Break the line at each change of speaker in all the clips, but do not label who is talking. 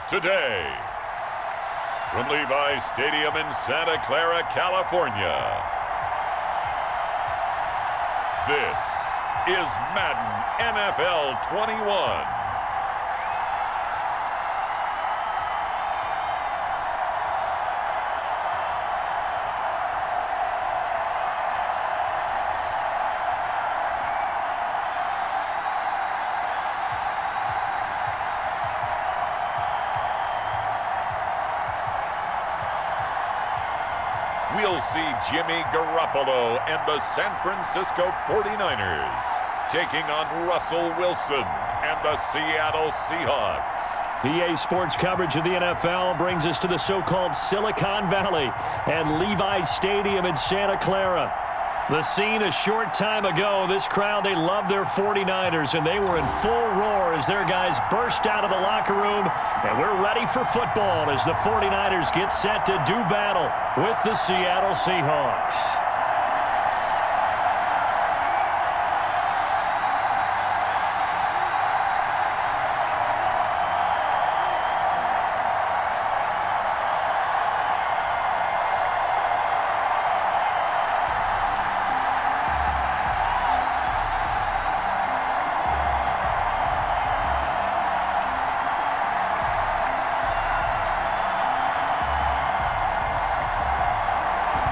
today. From Levi's Stadium in Santa Clara, California, this is Madden NFL 21. We'll see Jimmy Garoppolo and the San Francisco 49ers taking on Russell Wilson and the Seattle Seahawks.
EA Sports coverage of the NFL brings us to the so-called Silicon Valley and Levi's Stadium in Santa Clara. The scene a short time ago, this crowd, they love their 49ers, and they were in full roar as their guys burst out of the locker room, and we're ready for football as the 49ers get set to do battle with the Seattle Seahawks.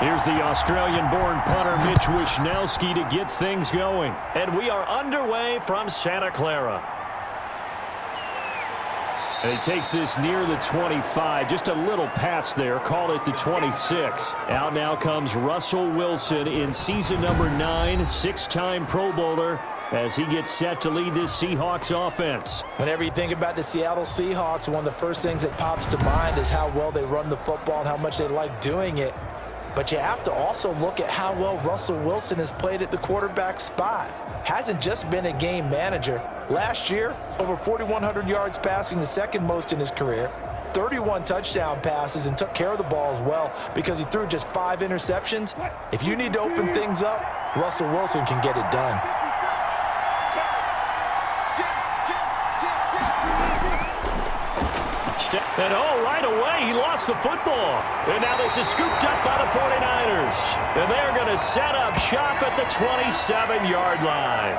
Here's the Australian-born punter Mitch Wishnowsky to get things going. And we are underway from Santa Clara. And he takes this near the 25, just a little pass there, call it the 26. Out now comes Russell Wilson in season number 9, six-time Pro Bowler, as he gets set to lead this Seahawks offense.
Whenever you think about the Seattle Seahawks, one of the first things that pops to mind is how well they run the football and how much they like doing it. But you have to also look at how well Russell Wilson has played at the quarterback spot. Hasn't just been a game manager. Last year, over 4,100 yards passing, the second most in his career. 31 touchdown passes, and took care of the ball as well because he threw just 5 interceptions. If you need to open things up, Russell Wilson can get it done.
And right away, he lost the football. And now this is scooped up by the 49ers. And they're going to set up shop at the 27-yard line.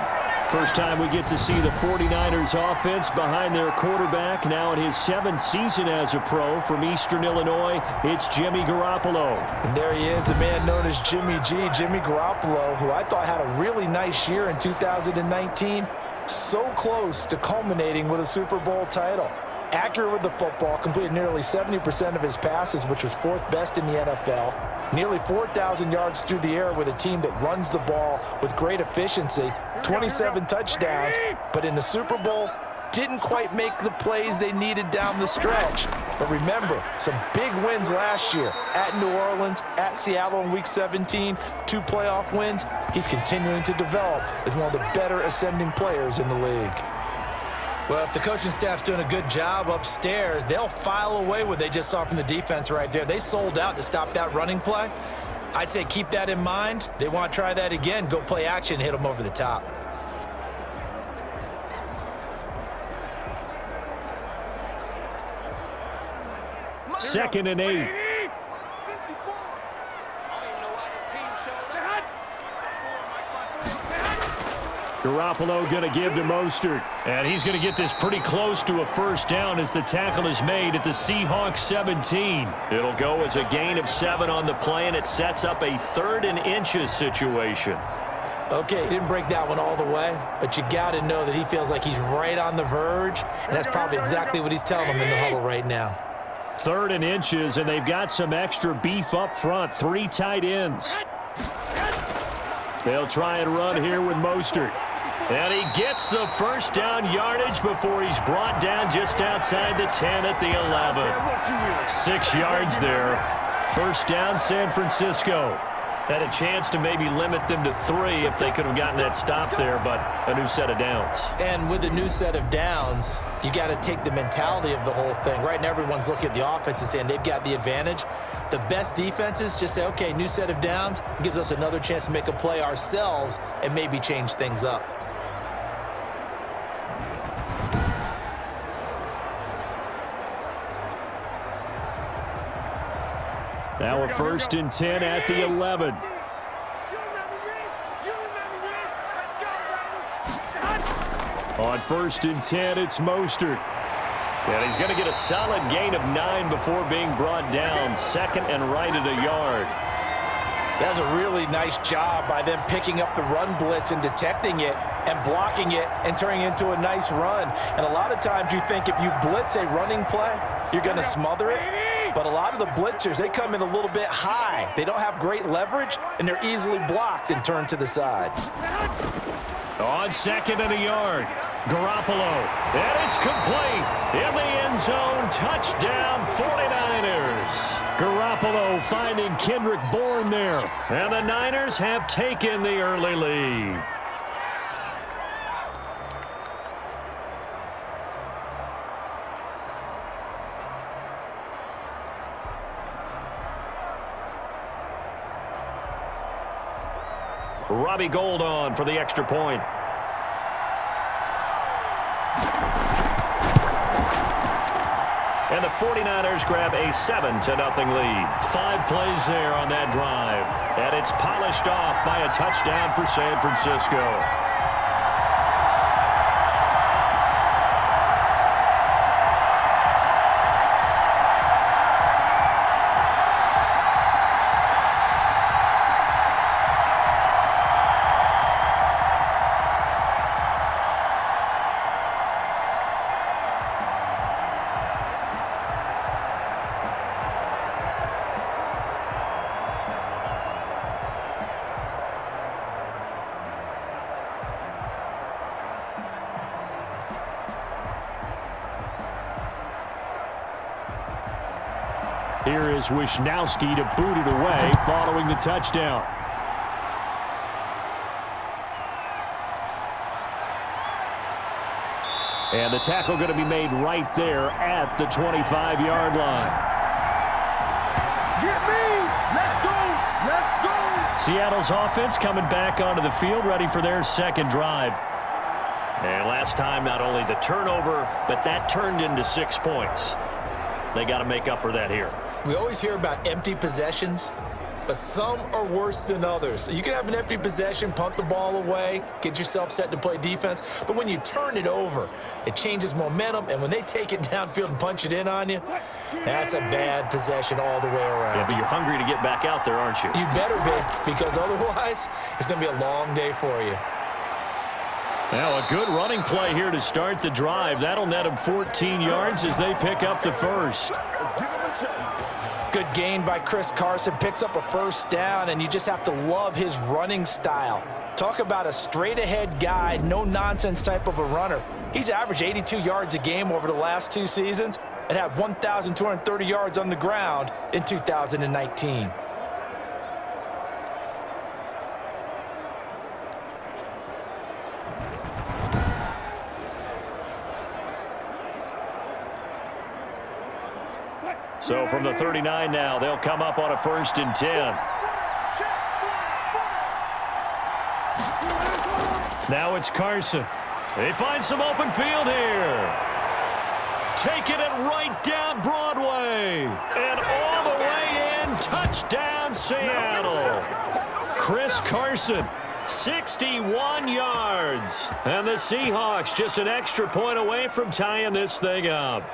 First time we get to see the 49ers offense behind their quarterback. Now in his 7th season as a pro from Eastern Illinois, it's Jimmy Garoppolo.
And there he is, the man known as Jimmy G, Jimmy Garoppolo, who I thought had a really nice year in 2019. So close to culminating with a Super Bowl title. Accurate with the football, completed nearly 70% of his passes, which was 4th best in the NFL. Nearly 4,000 yards through the air with a team that runs the ball with great efficiency. 27 touchdowns, but in the Super Bowl, didn't quite make the plays they needed down the stretch. But remember, some big wins last year at New Orleans, at Seattle in Week 17, 2 playoff wins. He's continuing to develop as one of the better ascending players in the league.
Well, if the coaching staff's doing a good job upstairs, they'll file away what they just saw from the defense right there. They sold out to stop that running play. I'd say keep that in mind. They want to try that again. Go play action, hit them over the top.
Second and 8. Garoppolo going to give to Mostert. And he's going to get this pretty close to a first down as the tackle is made at the Seahawks 17. It'll go as a gain of 7 on the play, and it sets up a 3rd and inches situation.
Okay, he didn't break that one all the way, but you got to know that he feels like he's right on the verge, and that's probably exactly what he's telling them in the huddle right now.
3rd and inches, and they've got some extra beef up front. 3 tight ends. They'll try and run here with Mostert. And he gets the first down yardage before he's brought down just outside the 10 at the 11. 6 yards there. First down, San Francisco. Had a chance to maybe limit them to 3 if they could have gotten that stop there, but a new set of downs.
And with a new set of downs, you got to take the mentality of the whole thing. Right now, everyone's looking at the offense and saying they've got the advantage. The best defenses just say, okay, new set of downs, gives us another chance to make a play ourselves and maybe change things up.
Now a 1st and 10 at the 11. On 1st and 10, it's Mostert. And he's going to get a solid gain of 9 before being brought down. 2nd and right at a yard.
That's a really nice job by them picking up the run blitz and detecting it and blocking it and turning it into a nice run. And a lot of times you think if you blitz a running play, you're going to smother it. But a lot of the blitzers, they come in a little bit high. They don't have great leverage, and they're easily blocked and turned to the side.
On 2nd and a yard, Garoppolo. And it's complete. In the end zone, touchdown 49ers. Garoppolo finding Kendrick Bourne there. And the Niners have taken the early lead. Robbie Gould on for the extra point. And the 49ers grab a 7-0 lead. 5 plays there on that drive. And it's polished off by a touchdown for San Francisco. Here is Wisnowski to boot it away following the touchdown. And the tackle going to be made right there at the 25-yard line.
Get me! Let's go! Let's go!
Seattle's offense coming back onto the field, ready for their second drive. And last time, not only the turnover, but that turned into 6 points. They got to make up for that here.
We always hear about empty possessions, but some are worse than others. You can have an empty possession, punt the ball away, get yourself set to play defense, but when you turn it over, it changes momentum, and when they take it downfield and punch it in on you, that's a bad possession all the way around.
Yeah, but you're hungry to get back out there, aren't you?
You better be, because otherwise, it's going to be a long day for you.
Now a good running play here to start the drive. That'll net them 14 yards as they pick up the first.
Good gain by Chris Carson, picks up a first down, and you just have to love his running style. Talk about a straight-ahead guy, no-nonsense type of a runner. He's averaged 82 yards a game over the last 2 seasons and had 1,230 yards on the ground in 2019.
So from the 39 now, they'll come up on a 1st and 10. Now it's Carson. They find some open field here. Taking it right down Broadway. And all the way in, touchdown Seattle. Chris Carson, 61 yards. And the Seahawks just an extra point away from tying this thing up.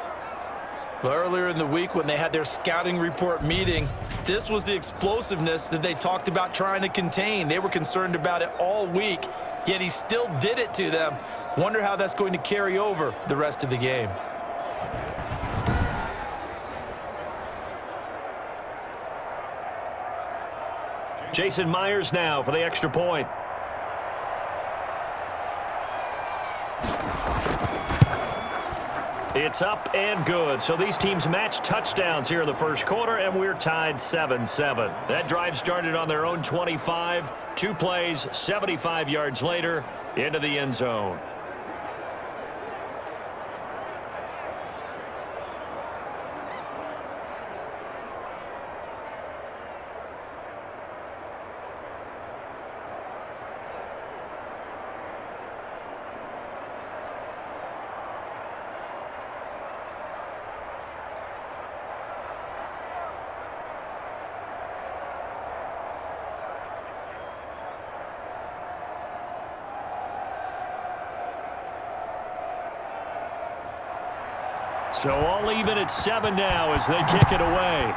Well, earlier in the week when they had their scouting report meeting, this was the explosiveness that they talked about trying to contain. They were concerned about it all week, yet he still did it to them. Wonder how that's going to carry over the rest of the game.
Jason Myers now for the extra point. It's up and good. So these teams match touchdowns here in the first quarter, and we're tied 7-7. That drive started on their own 25. 2 plays, 75 yards later, into the end zone. So all even at 7 now as they kick it away.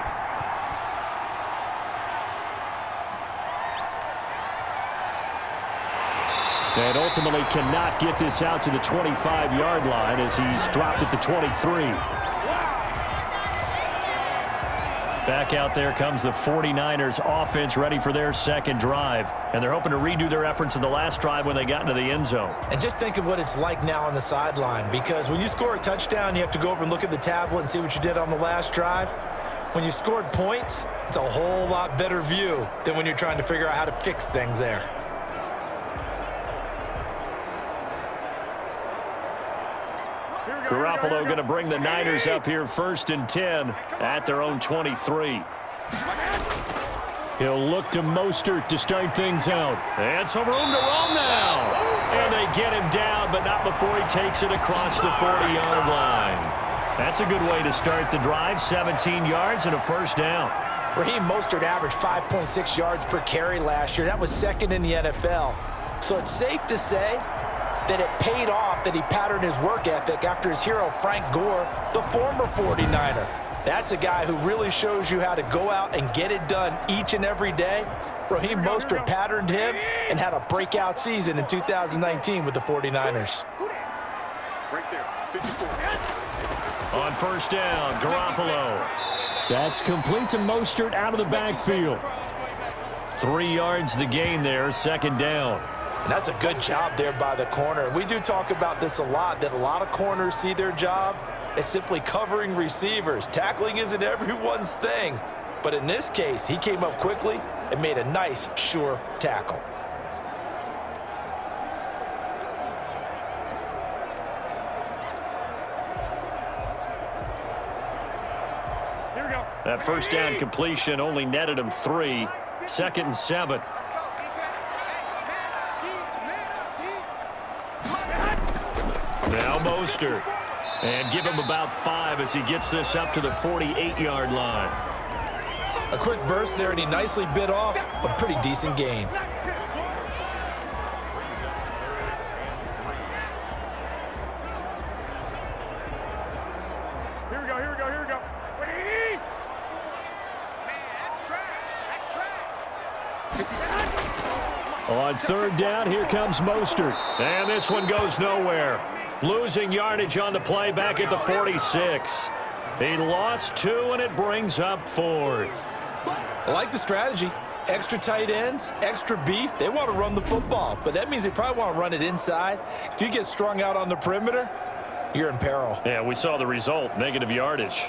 And ultimately cannot get this out to the 25-yard line as he's dropped at the 23. Back out there comes the 49ers offense ready for their second drive. And they're hoping to redo their efforts in the last drive when they got into the end zone.
And just think of what it's like now on the sideline, because when you score a touchdown, you have to go over and look at the tablet and see what you did on the last drive. When you scored points, it's a whole lot better view than when you're trying to figure out how to fix things there.
Garoppolo going to bring the Niners up here 1st and 10 at their own 23. He'll look to Mostert to start things out. And some room to roam now. And they get him down, but not before he takes it across the 40-yard line. That's a good way to start the drive. 17 yards and a first down.
Raheem Mostert averaged 5.6 yards per carry last year. That was second in the NFL. So it's safe to say that it paid off that he patterned his work ethic after his hero Frank Gore, the former 49er. That's a guy who really shows you how to go out and get it done each and every day. Raheem Mostert patterned him and had a breakout season in 2019 with the 49ers.
Right there, 54.
On first down, Garoppolo. That's complete to Mostert out of the backfield. 3 yards the gain there, second down.
And that's a good job there by the corner. We do talk about this a lot, that a lot of corners see their job as simply covering receivers. Tackling isn't everyone's thing. But in this case, he came up quickly and made a nice, sure tackle.
Here we go.
That first down completion only netted him 3. 2nd and 7. Now Mostert. And give him about 5 as he gets this up to the 48-yard line.
A quick burst there, and he nicely bit off a pretty decent gain.
Here we go, here we go, here we go. Wait.
On 3rd down, here comes Mostert. And this one goes nowhere. Losing yardage on the play back at the 46. He lost 2, and it brings up 4th.
I like the strategy. Extra tight ends, extra beef. They want to run the football, but that means they probably want to run it inside. If you get strung out on the perimeter, you're in peril.
Yeah, we saw the result, negative yardage.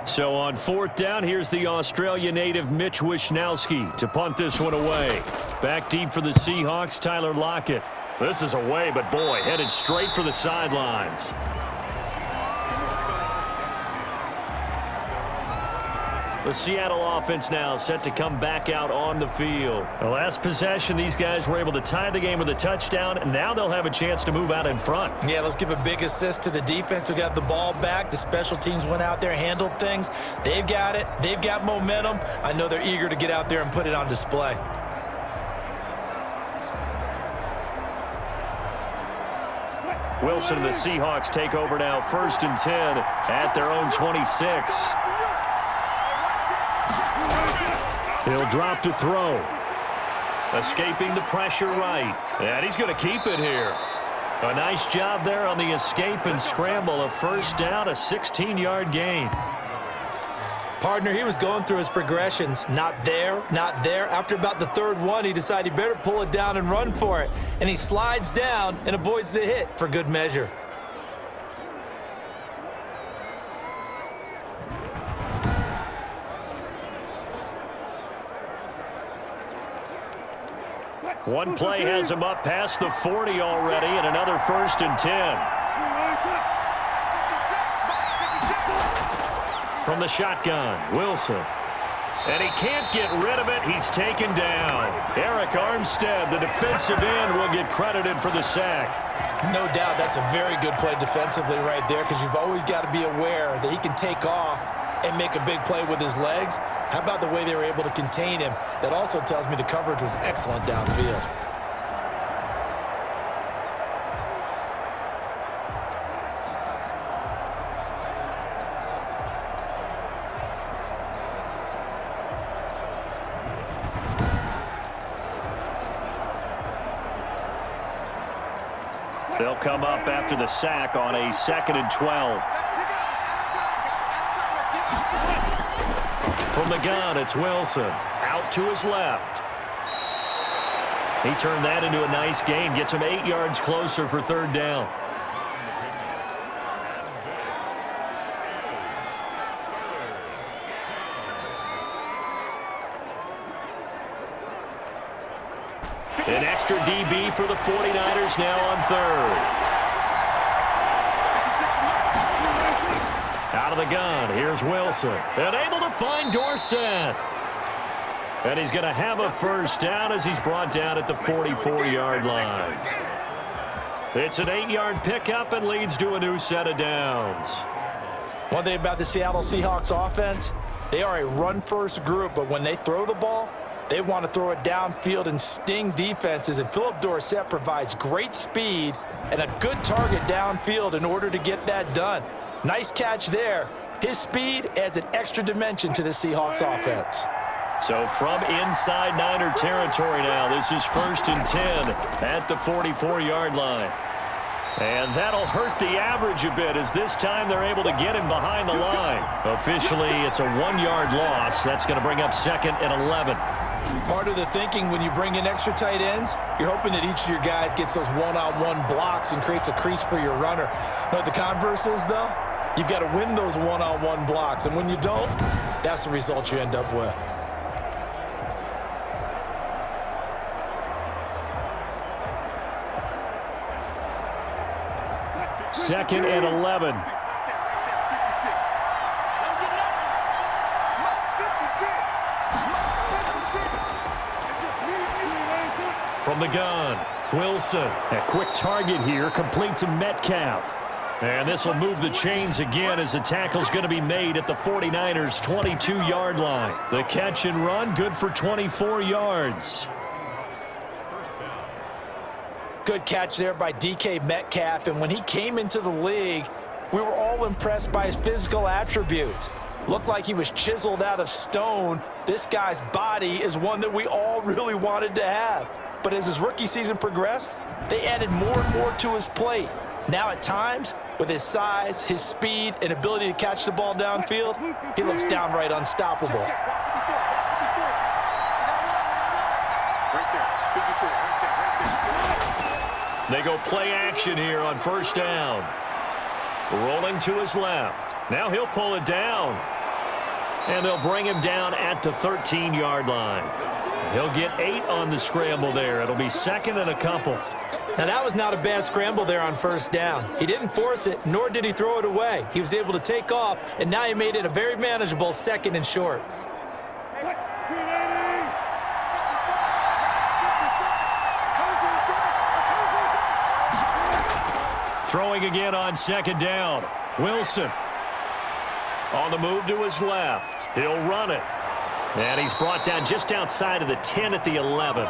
So on 4th down, here's the Australia native Mitch Wishnowsky to punt this one away. Back deep for the Seahawks, Tyler Lockett. This is away, but boy, headed straight for the sidelines. The Seattle offense now set to come back out on the field. The last possession, these guys were able to tie the game with a touchdown, and now they'll have a chance to move out in front.
Yeah, let's give a big assist to the defense who got the ball back. The special teams went out there, handled things. They've got it. They've got momentum. I know they're eager to get out there and put it on display.
Wilson and the Seahawks take over now, 1st and 10 at their own 26. He'll drop to throw. Escaping the pressure right. And he's going to keep it here. A nice job there on the escape and scramble. A first down, a 16-yard gain.
Partner, he was going through his progressions. Not there, not there. After about the 3rd one, he decided he better pull it down and run for it. And he slides down and avoids the hit for good measure.
One play has him up past the 40 already, and another 1st and 10. From the shotgun, Wilson. And he can't get rid of it. He's taken down. Eric Armstead, the defensive end, will get credited for the sack.
No doubt that's a very good play defensively right there, because you've always got to be aware that he can take off and make a big play with his legs. How about the way they were able to contain him? That also tells me the coverage was excellent downfield.
They'll come up after the sack on a 2nd and 12. From the gun, it's Wilson. Out to his left. He turned that into a nice gain. Gets him 8 yards closer for 3rd down. An extra DB for the 49ers now on 3rd. Out of the gun, here's Wilson. And able to find Dorsett. And he's going to have a 1st down as he's brought down at the 44-yard line. It's an 8-yard pickup and leads to a new set of downs.
One thing about the Seattle Seahawks offense, they are a run-first group, but when they throw the ball, they want to throw it downfield and sting defenses, and Philip Dorsett provides great speed and a good target downfield in order to get that done. Nice catch there. His speed adds an extra dimension to the Seahawks offense.
So from inside Niner territory now, this is 1st and 10 at the 44-yard line. And that'll hurt the average a bit as this time they're able to get him behind the line. Officially, it's a 1-yard loss. That's going to bring up 2nd and 11.
Part of the thinking when you bring in extra tight ends, you're hoping that each of your guys gets those one-on-one blocks and creates a crease for your runner. You know what the converse is, though? You've got to win those one-on-one blocks, and when you don't, that's the result you end up with.
Second and 11. From the gun, Wilson. A quick target here, complete to Metcalf. And this will move the chains again as the tackle's going to be made at the 49ers' 22-yard line. The catch and run, good for 24 yards.
Good catch there by DK Metcalf, and when he came into the league, we were all impressed by his physical attributes. Looked like he was chiseled out of stone. This guy's body is one that we all really wanted to have. But as his rookie season progressed, they added more and more to his plate. Now at times, with his size, his speed, and ability to catch the ball downfield, he looks downright unstoppable.
They go play action here on 1st down. Rolling to his left. Now he'll pull it down. And they'll bring him down at the 13-yard line. He'll get 8 on the scramble there. It'll be 2nd and a couple.
Now, that was not a bad scramble there on 1st down. He didn't force it, nor did he throw it away. He was able to take off, and now he made it a very manageable 2nd and short.
Throwing again on 2nd down. Wilson on the move to his left. He'll run it. And he's brought down just outside of the 10 at the 11.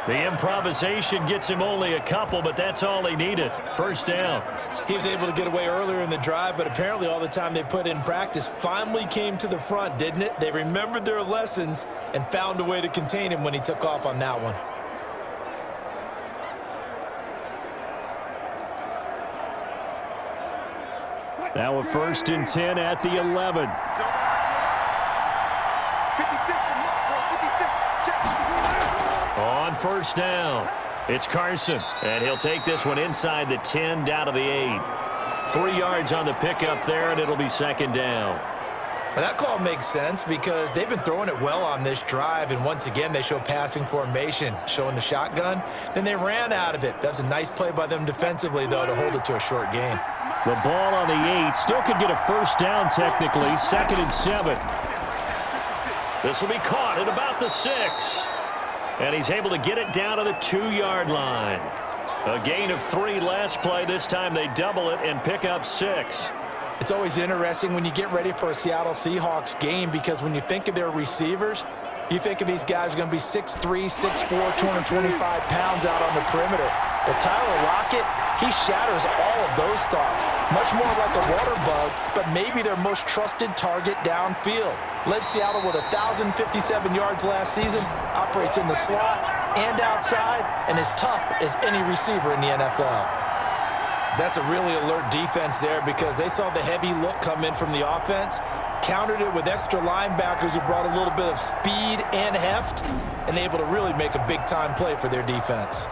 The improvisation gets him only a couple, but that's all he needed. 1st down.
He was able to get away earlier in the drive, but apparently all the time they put in practice finally came to the front, didn't it? They remembered their lessons and found a way to contain him when he took off on that one.
Now a 1st and 10 at the 11. On 1st down, it's Carson, and he'll take this one inside the 10 down to the 8. 3 yards on the pickup there, and it'll be 2nd down.
Well, that call makes sense because they've been throwing it well on this drive, and once again they show passing formation, showing the shotgun. Then they ran out of it. That's a nice play by them defensively, though, to hold it to a short gain.
The ball on the 8 still could get a 1st down technically, 2nd and 7. This will be caught at about the 6. And he's able to get it down to the 2-yard line. A gain of 3 last play. This time they double it and pick up 6.
It's always interesting when you get ready for a Seattle Seahawks game because when you think of their receivers, you think of these guys are going to be 6'3", 6'4", 225 pounds out on the perimeter. But Tyler Lockett, he shatters all of those thoughts. Much more like a water bug, but maybe their most trusted target downfield. Led Seattle with 1,057 yards last season, operates in the slot and outside, and is tough as any receiver in the NFL.
That's a really alert defense there because they saw the heavy look come in from the offense, countered it with extra linebackers who brought a little bit of speed and heft, and able to really make a big-time play for their defense.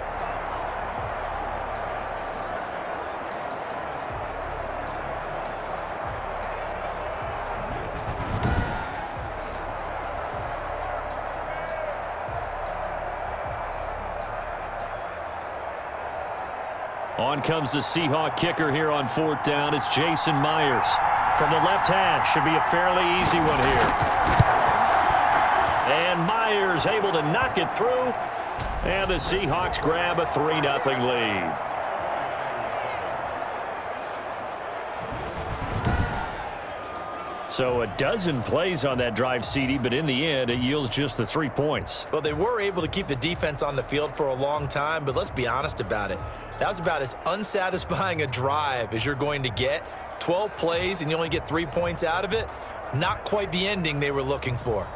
On comes the Seahawk kicker here on 4th down. It's Jason Myers. From the left hash, should be a fairly easy one here. And Myers able to knock it through. And the Seahawks grab a 3-0 lead. So a dozen plays on that drive, CD, but in the end, it yields just the 3 points.
Well, they were able to keep the defense on the field for a long time, but let's be honest about it. That was about as unsatisfying a drive as you're going to get. 12 plays and you only get 3 points out of it. Not quite the ending they were looking for.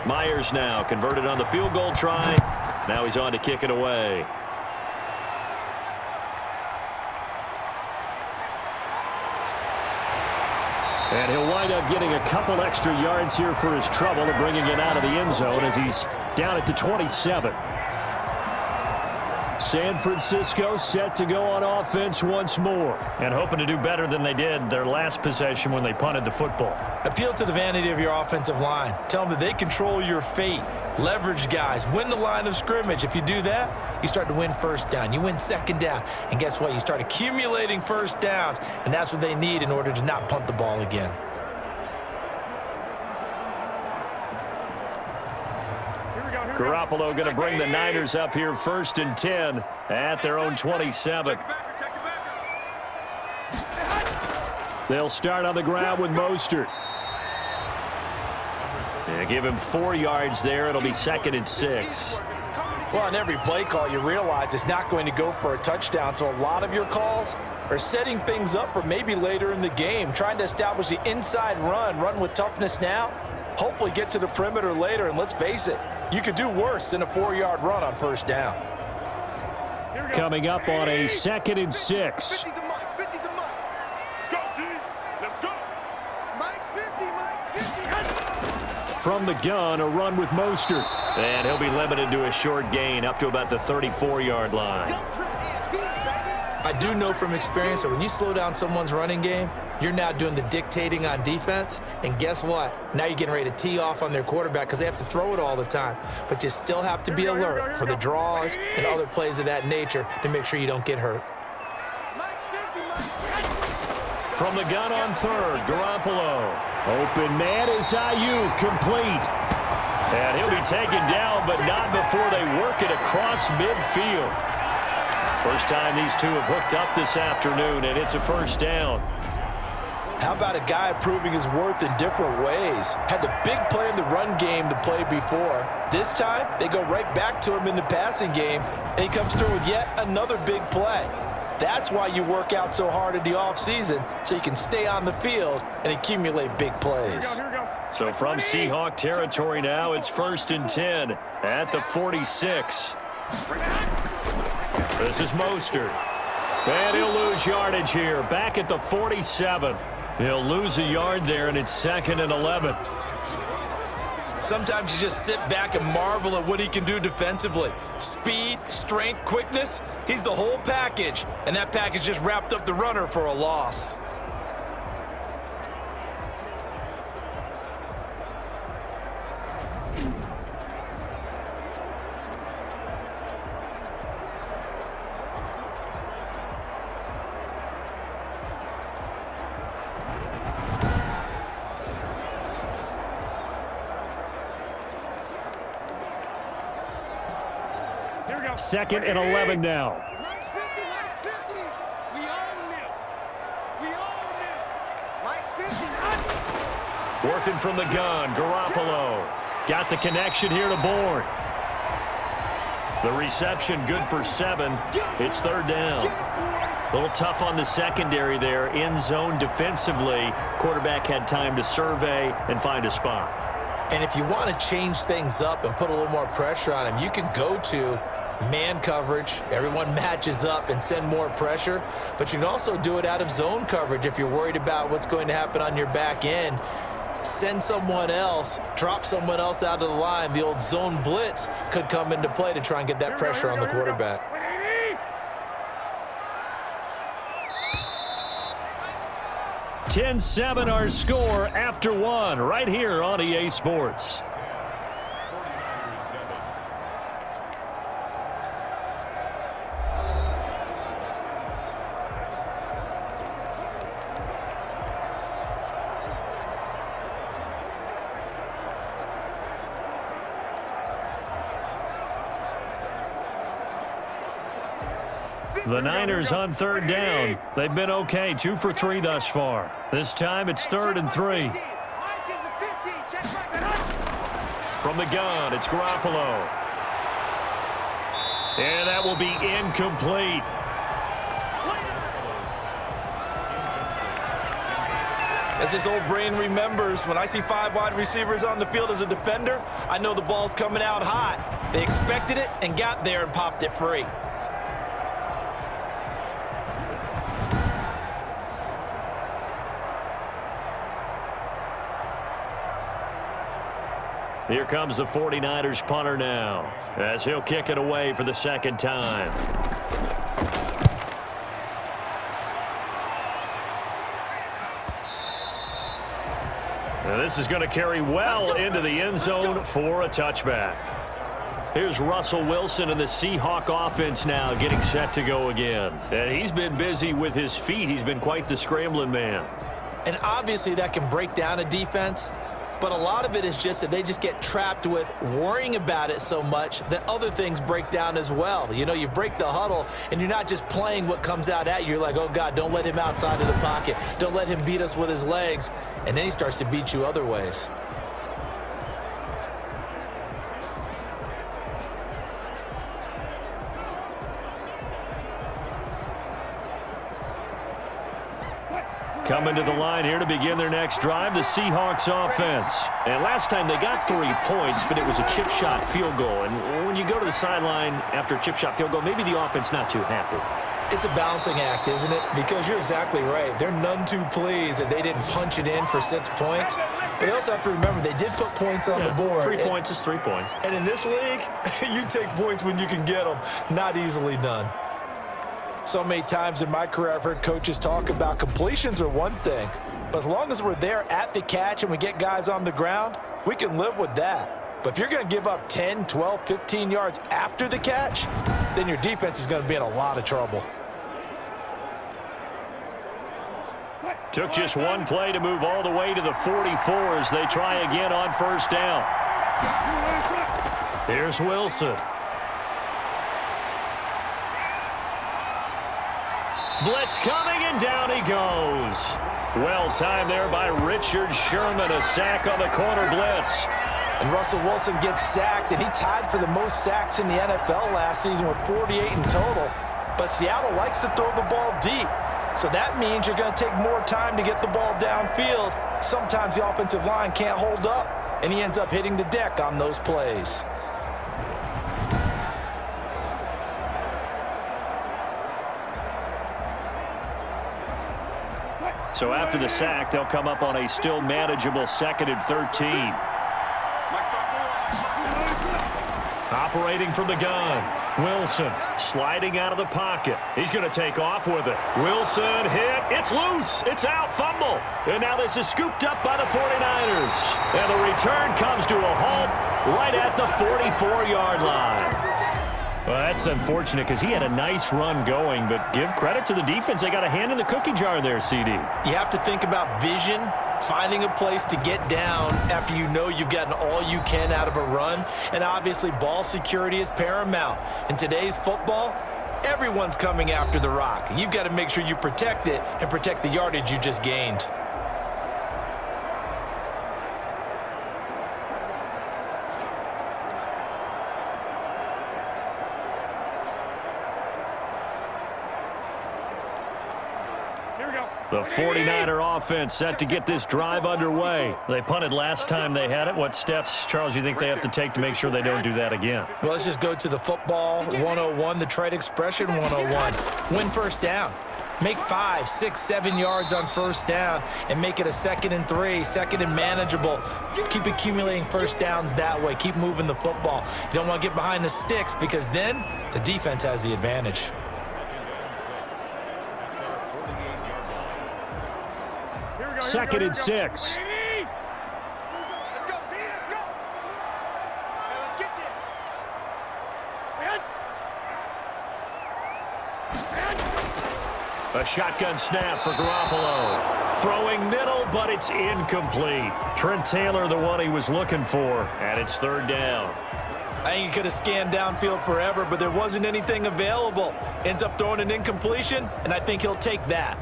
Myers now converted on the field goal try. Now he's on to kick it away. And he'll wind up getting a couple extra yards here for his trouble and bringing it out of the end zone as he's down at the 27. San Francisco set to go on offense once more and hoping to do better than they did their last possession when they punted the football.
Appeal to the vanity of your offensive line. Tell them that they control your fate. Leverage guys. Win the line of scrimmage. If you do that, you start to win first down. You win second down. And guess what? You start accumulating first downs. And that's what they need in order to not punt the ball again.
Garoppolo going to bring the Niners up here 1st and 10 at their own 27. They'll start on the ground with Mostert. Yeah, give him 4 yards there. It'll be 2nd and 6.
Well, on every play call, you realize it's not going to go for a touchdown, so a lot of your calls are setting things up for maybe later in the game, trying to establish the inside run with toughness now, hopefully get to the perimeter later, and let's face it, you could do worse than a 4-yard run on first down.
Coming up on a 2nd and 6. From the gun, a run with Mostert. And he'll be limited to a short gain up to about the 34-yard line.
I do know from experience that when you slow down someone's running game, you're now doing the dictating on defense. And guess what? Now you're getting ready to tee off on their quarterback because they have to throw it all the time. But you still have to be alert for the draws and other plays of that nature to make sure you don't get hurt.
From the gun on 3rd, Garoppolo. Open man is Ayuk, complete. And he'll be taken down, but not before they work it across midfield. First time these two have hooked up this afternoon, and it's a 1st down.
How about a guy proving his worth in different ways? Had the big play in the run game to play before. This time, they go right back to him in the passing game, and he comes through with yet another big play. That's why you work out so hard in the offseason, so you can stay on the field and accumulate big plays.
So from Seahawk territory now, it's 1st and 10 at the 46. This is Mostert. And he'll lose yardage here, back at the 47. He'll lose a yard there, and it's 2nd and 11.
Sometimes you just sit back and marvel at what he can do defensively. Speed, strength, quickness, he's the whole package. And that package just wrapped up the runner for a loss.
2nd and 11 now.
Mike's 50, Mike's 50. We own him. We own him. Mike's 50.
Working from the gun, Garoppolo. Got the connection here to Bourne. The reception good for 7. It's 3rd down. A little tough on the secondary there. End zone defensively. Quarterback had time to survey and find a spot.
And if you want to change things up and put a little more pressure on him, you can go to man coverage. Everyone matches up and send more pressure. But you can also do it out of zone coverage if you're worried about what's going to happen on your back end. Send someone else, drop someone else out of the line. The old zone blitz could come into play to try and get that pressure on the quarterback.
10-7 our score after 1 right here on EA Sports. The Niners on 3rd down. They've been okay, 2 for 3 thus far. This time it's 3rd and 3. From the gun, it's Garoppolo. And that will be incomplete.
As this old brain remembers, when I see 5 wide receivers on the field as a defender, I know the ball's coming out hot. They expected it and got there and popped it free.
Here comes the 49ers punter now, as he'll kick it away for the 2nd time. Now this is going to carry well into the end zone for a touchback. Here's Russell Wilson and the Seahawk offense now getting set to go again. And he's been busy with his feet. He's been quite the scrambling man.
And obviously that can break down a defense. But a lot of it is just that they just get trapped with worrying about it so much that other things break down as well. You know, you break the huddle, and you're not just playing what comes out at you. You're like, oh, God, don't let him outside of the pocket. Don't let him beat us with his legs. And then he starts to beat you other ways.
Coming to the line here to begin their next drive, the Seahawks offense. And last time they got 3 points, but it was a chip shot field goal. And when you go to the sideline after a chip shot field goal, maybe the offense not too happy.
It's a balancing act, isn't it? Because you're exactly right. They're none too pleased that they didn't punch it in for 6 points. But they also have to remember they did put points on the board.
3 points is 3 points.
And in this league, you take points when you can get them. Not easily done.
So many times in my career, I've heard coaches talk about completions are one thing, but as long as we're there at the catch and we get guys on the ground, we can live with that. But if you're going to give up 10, 12, 15 yards after the catch, then your defense is going to be in a lot of trouble.
Took just 1 play to move all the way to the 44 as they try again on 1st down. Here's Wilson. Blitz coming, and down he goes. Well timed there by Richard Sherman, a sack on the corner blitz.
And Russell Wilson gets sacked, and he tied for the most sacks in the NFL last season with 48 in total. But Seattle likes to throw the ball deep, so that means you're going to take more time to get the ball downfield. Sometimes the offensive line can't hold up, and he ends up hitting the deck on those plays.
So after the sack, they'll come up on a still manageable 2nd and 13. Operating from the gun. Wilson sliding out of the pocket. He's going to take off with it. Wilson hit. It's loose. It's out. Fumble. And now this is scooped up by the 49ers. And the return comes to a halt right at the 44-yard line. Well, that's unfortunate because he had a nice run going, but give credit to the defense. They got a hand in the cookie jar there, CD.
You have to think about vision finding a place to get down after you know you've gotten all you can out of a run. And obviously, ball security is paramount. In today's football, everyone's coming after the rock. You've got to make sure you protect it and protect the yardage you just gained.
The 49er offense set to get this drive underway. They punted last time they had it. What steps, Charles, you think they have to take to make sure they don't do that again?
Well, let's just go to the football 101, the trade expression 101. Win first down. Make 5, 6, 7 yards on first down and make it a 2nd and 3, 2nd and manageable. Keep accumulating first downs that way. Keep moving the football. You don't want to get behind the sticks because then the defense has the advantage.
Second and 6.
Let's go, B, let's go. Hey, let's get there.
A shotgun snap for Garoppolo. Throwing middle, but it's incomplete. Trent Taylor, the one he was looking for, and it's 3rd down.
I think he could have scanned downfield forever, but there wasn't anything available. Ends up throwing an incompletion, and I think he'll take that.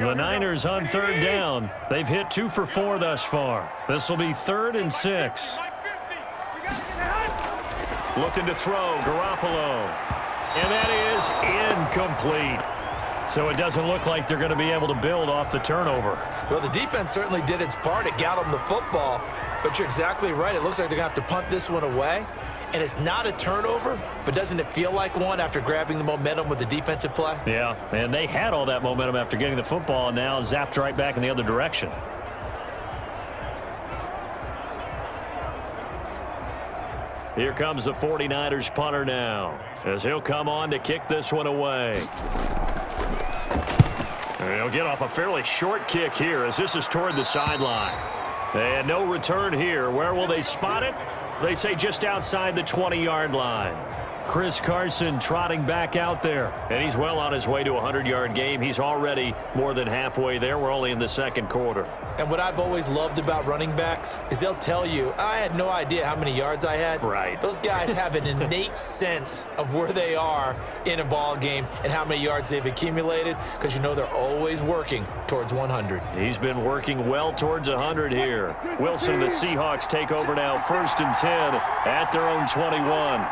The Niners on 3rd down. They've hit 2 for 4 thus far. This will be 3rd and 6. Looking to throw, Garoppolo. And that is incomplete. So it doesn't look like they're going to be able to build off the turnover.
Well, the defense certainly did its part. It got them the football. But you're exactly right. It looks like they're going to have to punt this one away. And it's not a turnover, but doesn't it feel like one after grabbing the momentum with the defensive play?
Yeah, and they had all that momentum after getting the football and now zapped right back in the other direction. Here comes the 49ers punter now as he'll come on to kick this one away. And he'll get off a fairly short kick here as this is toward the sideline. And no return here. Where will they spot it? They say just outside the 20-yard line. Chris Carson trotting back out there. And he's well on his way to a 100-yard game. He's already more than halfway there. We're only in the 2nd quarter.
And what I've always loved about running backs is they'll tell you, I had no idea how many yards I had.
Right.
Those guys have an innate sense of where they are in a ball game and how many yards they've accumulated because you know they're always working towards 100.
He's been working well towards 100 here. Wilson, the Seahawks take over now 1st and 10 at their own 21.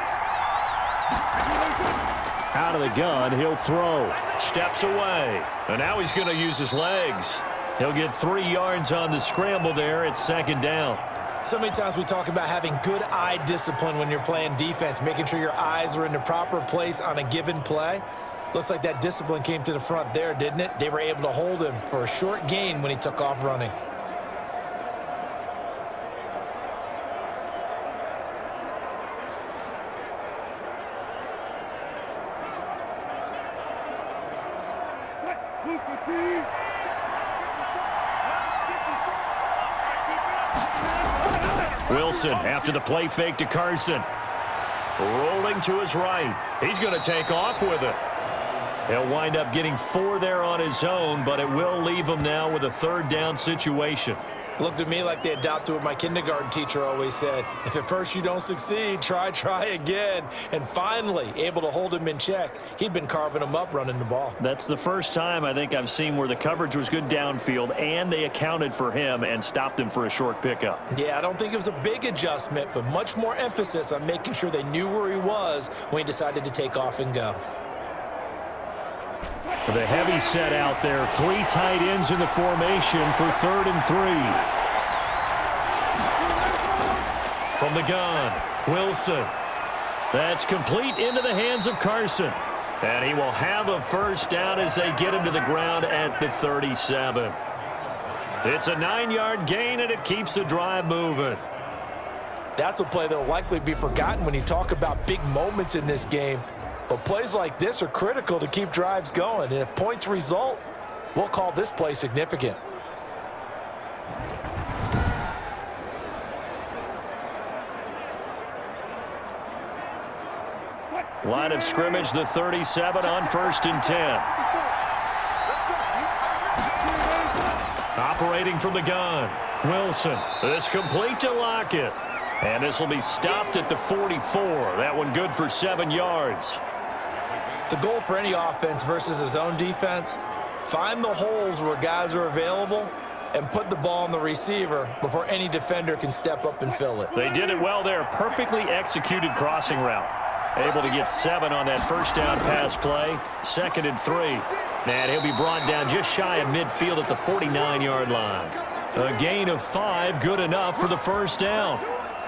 Out of the gun, he'll throw. Steps away. And now he's going to use his legs. He'll get 3 yards on the scramble there. It's 2nd down.
So many times we talk about having good eye discipline when you're playing defense, making sure your eyes are in the proper place on a given play. Looks like that discipline came to the front there, didn't it? They were able to hold him for a short gain when he took off running.
Wilson after the play fake to Carson. Rolling to his right. He's going to take off with it. He'll wind up getting 4 there on his own, but it will leave him now with a 3rd down situation.
Looked to me like they adopted what my kindergarten teacher always said. If at first you don't succeed, try again. And finally, able to hold him in check. He'd been carving him up running the ball.
That's the first time I think I've seen where the coverage was good downfield and they accounted for him and stopped him for a short pickup.
Yeah, I don't think it was a big adjustment, but much more emphasis on making sure they knew where he was when he decided to take off and go.
The heavy set out there. 3 tight ends in the formation for 3rd and 3. From the gun, Wilson. That's complete into the hands of Carson. And he will have a 1st down as they get him to the ground at the 37. It's a 9-yard gain, and it keeps the drive moving.
That's a play that will likely be forgotten when you talk about big moments in this game. But plays like this are critical to keep drives going. And if points result, we'll call this play significant.
Line of scrimmage, the 37 on 1st and 10. Operating from the gun, Wilson. This complete to Lockett. And this will be stopped at the 44. That one good for 7 yards.
The goal for any offense versus a zone defense, find the holes where guys are available and put the ball on the receiver before any defender can step up and fill it.
They did it well there. Perfectly executed crossing route. Able to get 7 on that first down pass play. 2nd and 3. And he'll be brought down just shy of midfield at the 49-yard line. A gain of 5, good enough for the first down.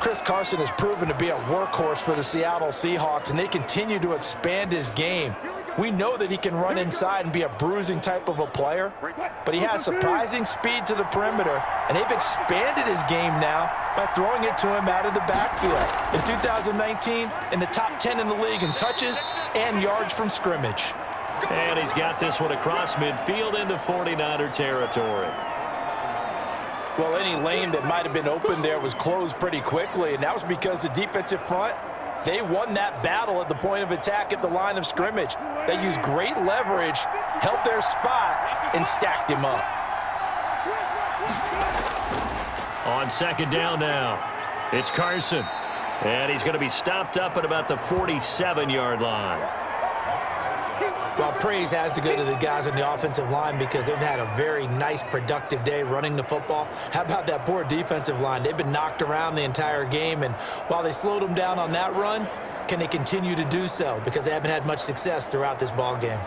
Chris Carson has proven to be a workhorse for the Seattle Seahawks, and they continue to expand his game. We know that he can run inside and be a bruising type of a player, but he has surprising speed to the perimeter, and they've expanded his game now by throwing it to him out of the backfield. In 2019, in the top 10 in the league in touches and yards from scrimmage.
And he's got this one across midfield into 49er territory.
Well, any lane that might have been open there was closed pretty quickly, and that was because the defensive front, they won that battle at the point of attack at the line of scrimmage. They used great leverage, held their spot, and stacked him up.
On 2nd down now, it's Carson. And he's going to be stopped up at about the 47-yard line.
Well, praise has to go to the guys on the offensive line because they've had a very nice, productive day running the football. How about that poor defensive line? They've been knocked around the entire game, and while they slowed them down on that run, can they continue to do so? Because they haven't had much success throughout this ball game.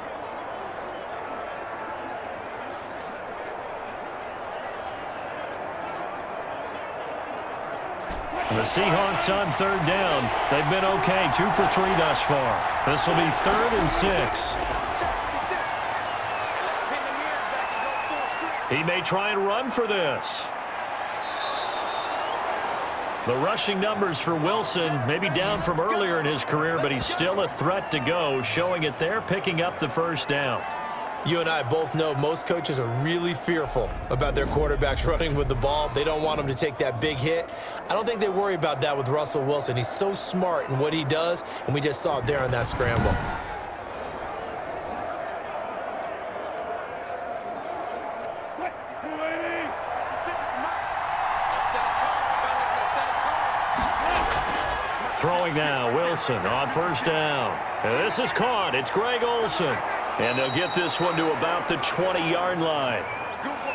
The Seahawks on 3rd down. They've been okay, 2 for 3 thus far. This will be 3rd and 6. He may try and run for this. The rushing numbers for Wilson may be down from earlier in his career, but he's still a threat to go, showing it there, picking up the first down.
You and I both know most coaches are really fearful about their quarterbacks running with the ball. They don't want them to take that big hit. I don't think they worry about that with Russell Wilson. He's so smart in what he does, and we just saw it there on that scramble.
Throwing now, Wilson on 1st down. And this is caught. It's Greg Olsen. And they'll get this one to about the 20-yard line.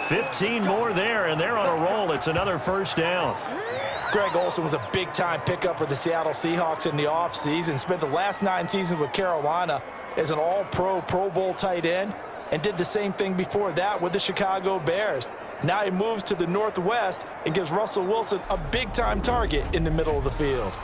15 more there, and they're on a roll. It's another 1st down.
Greg Olsen was a big-time pickup for the Seattle Seahawks in the offseason. Spent the last 9 seasons with Carolina as an all-pro, Pro Bowl tight end, and did the same thing before that with the Chicago Bears. Now he moves to the Northwest and gives Russell Wilson a big-time target in the middle of the field.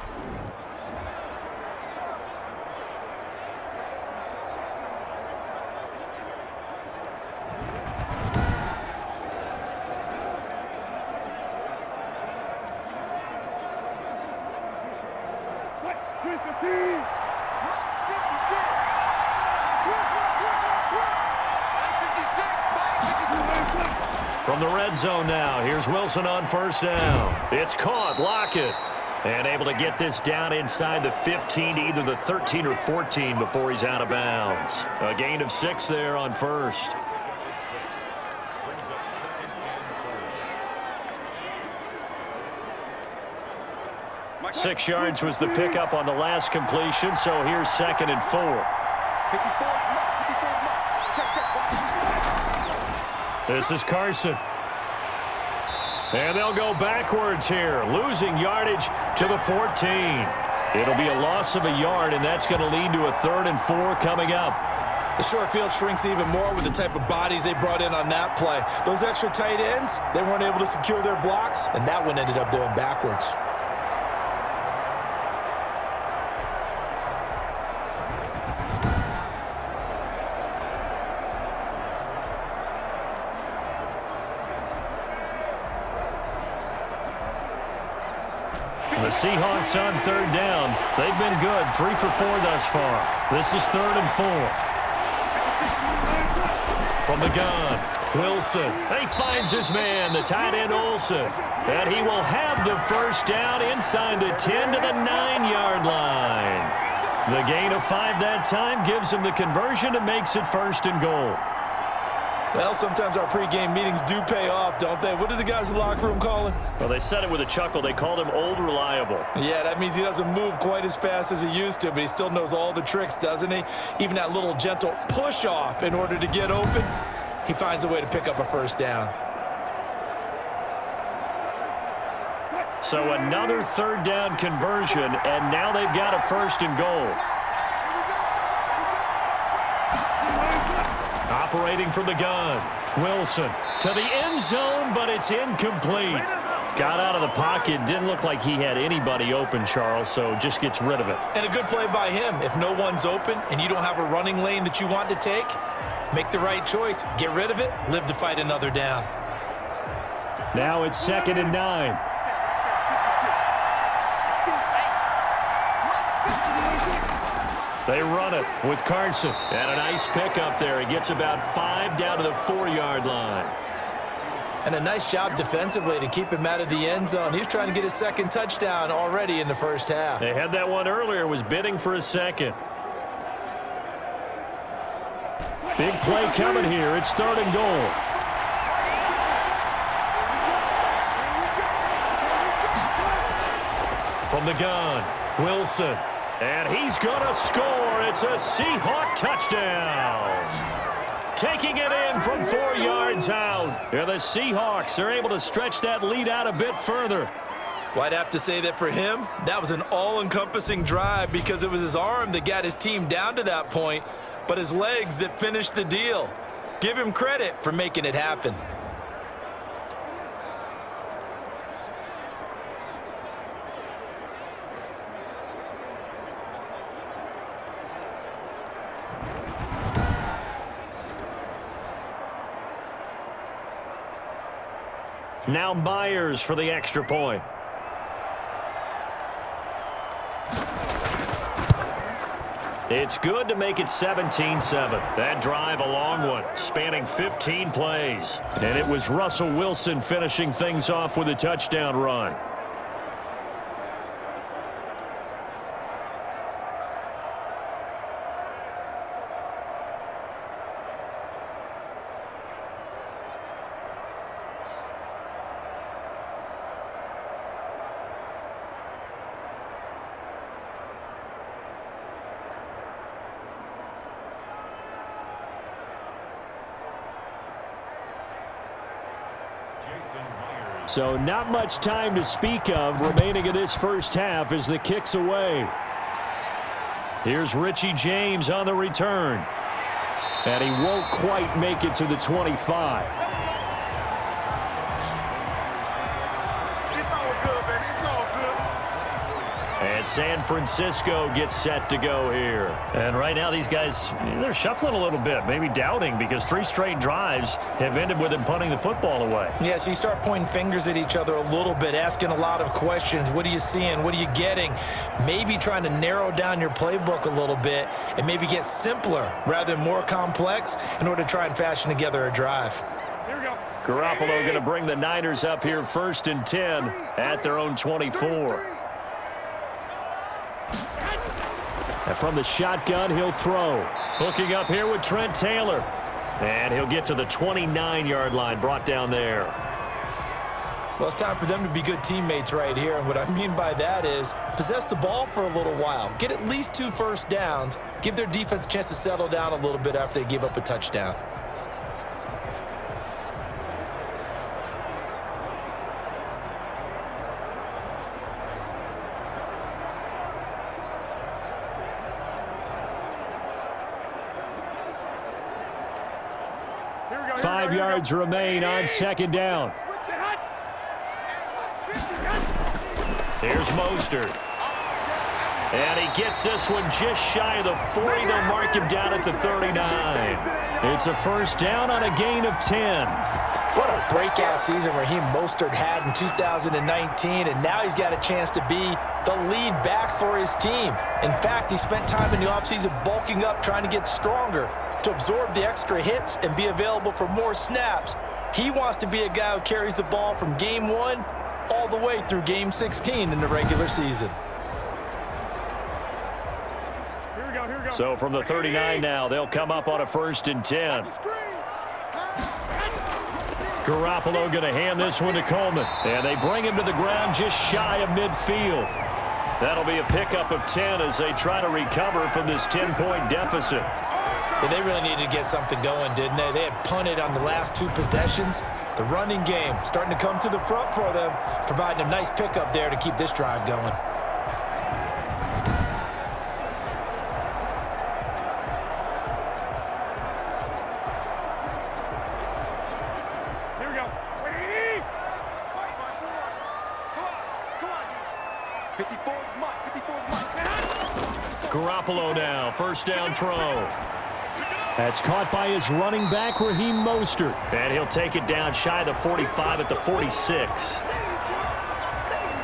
From the red zone now, here's Wilson on 1st down. It's caught, Lockett. And able to get this down inside the 15 to either the 13 or 14 before he's out of bounds. A gain of 6 there on 1st. Six yards was the pickup on the last completion, so here's 2nd and 4. This is Carson. And they'll go backwards here, losing yardage to the 14. It'll be a loss of a yard, and that's going to lead to a 3rd and 4 coming up.
The short field shrinks even more with the type of bodies they brought in on that play. Those extra tight ends, they weren't able to secure their blocks, and that one ended up going backwards.
The Seahawks on 3rd down. They've been good, 3 for 4 thus far. This is 3rd and 4. From the gun, Wilson. He finds his man, the tight end Olsen. And he will have the first down inside the 10 to the 9-yard line. The gain of 5 that time gives him the conversion and makes it 1st and goal.
Well, sometimes our pregame meetings do pay off, don't they? What do the guys in the locker room call him?
Well, they said it with a chuckle. They called him Old Reliable.
Yeah, that means he doesn't move quite as fast as he used to, but he still knows all the tricks, doesn't he? Even that little gentle push-off in order to get open, he finds a way to pick up a first down.
So another third down conversion, and now they've got a first and goal. Operating from the gun, Wilson to the end zone, but it's incomplete. Got out of the pocket, didn't look like he had anybody open, Charles, so just gets rid of it.
And a good play by him. If no one's open and you don't have a running lane that you want to take, make the right choice, get rid of it, live to fight another down.
Now it's 2nd and 9. They run it with Carson. And a nice pickup there. He gets about 5 down to the 4-yard line.
And a nice job defensively to keep him out of the end zone. He was trying to get his second touchdown already in the first half.
They had that one earlier, was bidding for a second. Big play coming here. It's 3rd and goal. From the gun, Wilson. And he's going to score. It's a Seahawk touchdown. Taking it in from 4 yards out. And the Seahawks are able to stretch that lead out a bit further.
Well, I'd have to say that for him, that was an all-encompassing drive because it was his arm that got his team down to that point, but his legs that finished the deal. Give him credit for making it happen.
Now Myers for the extra point. It's good to make it 17-7. That drive a long one, spanning 15 plays. And it was Russell Wilson finishing things off with a touchdown run. So not much time to speak of remaining in this first half as the kick's away. Here's Richie James on the return. And he won't quite make it to the 25.
It's all good, baby. It's all good.
And San Francisco gets set to go here. And right now these guys, they're shuffling a little bit, maybe doubting, because 3 straight drives have ended with them punting the football away.
Yeah, so you start pointing fingers at each other a little bit, asking a lot of questions. What are you seeing? What are you getting? Maybe trying to narrow down your playbook a little bit and maybe get simpler rather than more complex in order to try and fashion together a drive.
Here we go.
Garoppolo going to bring the Niners up here 1st and 10 at their own 24. And from the shotgun, he'll throw. Hooking up here with Trent Taylor. And he'll get to the 29-yard line, brought down there.
Well, it's time for them to be good teammates right here. And what I mean by that is possess the ball for a little while. Get at least 2 first downs. Give their defense a chance to settle down a little bit after they give up a touchdown.
Here we go.
5 yards remain on 2nd down.
Switch it hot.
Here's Mostert. And he gets this one just shy of the 40. They'll mark him down at the 39. It's a first down on a gain of 10.
What a breakout season Raheem Mostert had in 2019, and now he's got a chance to be the lead back for his team. In fact, he spent time in the offseason bulking up, trying to get stronger to absorb the extra hits and be available for more snaps. He wants to be a guy who carries the ball from game 1 all the way through game 16 in the regular season.
Here we go.
So from the 39 now, they'll come up on a 1st and 10. Garoppolo going to hand this one to Coleman. And they bring him to the ground just shy of midfield. That'll be a pickup of 10 as they try to recover from this 10-point deficit.
Yeah, they really needed to get something going, didn't they? They had punted on the last 2 possessions. The running game starting to come to the front for them, providing a nice pickup there to keep this drive going.
Here we go. Wait.
Come on, D. 54's Mike. 54's Mike.
Garoppolo now, first down throw. That's caught by his running back, Raheem Mostert. And he'll take it down shy of the 45 at the 46.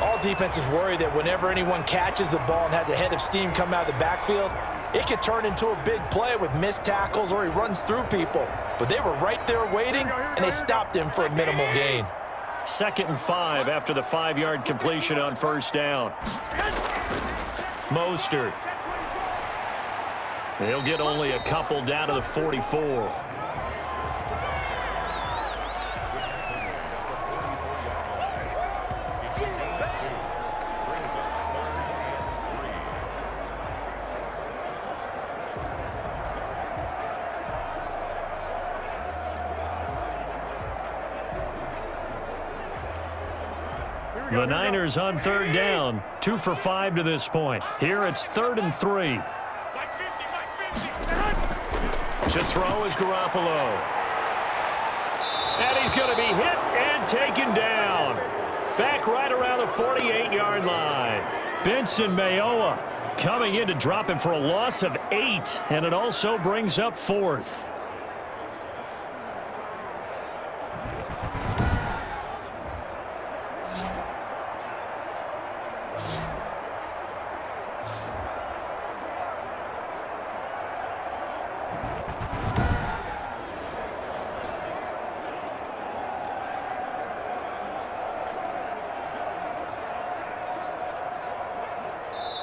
All defenses worry that whenever anyone catches the ball and has a head of steam come out of the backfield, it could turn into a big play with missed tackles or he runs through people. But they were right there waiting, and they stopped him for a minimal gain.
2nd and 5 after the 5-yard completion on first down. Mostert. He'll get only a couple down to the 44. The Niners on 3rd down, 2 for 5 to this point. Here it's 3rd and 3. To throw is Garoppolo. And he's going to be hit and taken down. Back right around the 48-yard line. Benson Mayowa coming in to drop him for a loss of 8, and it also brings up 4th.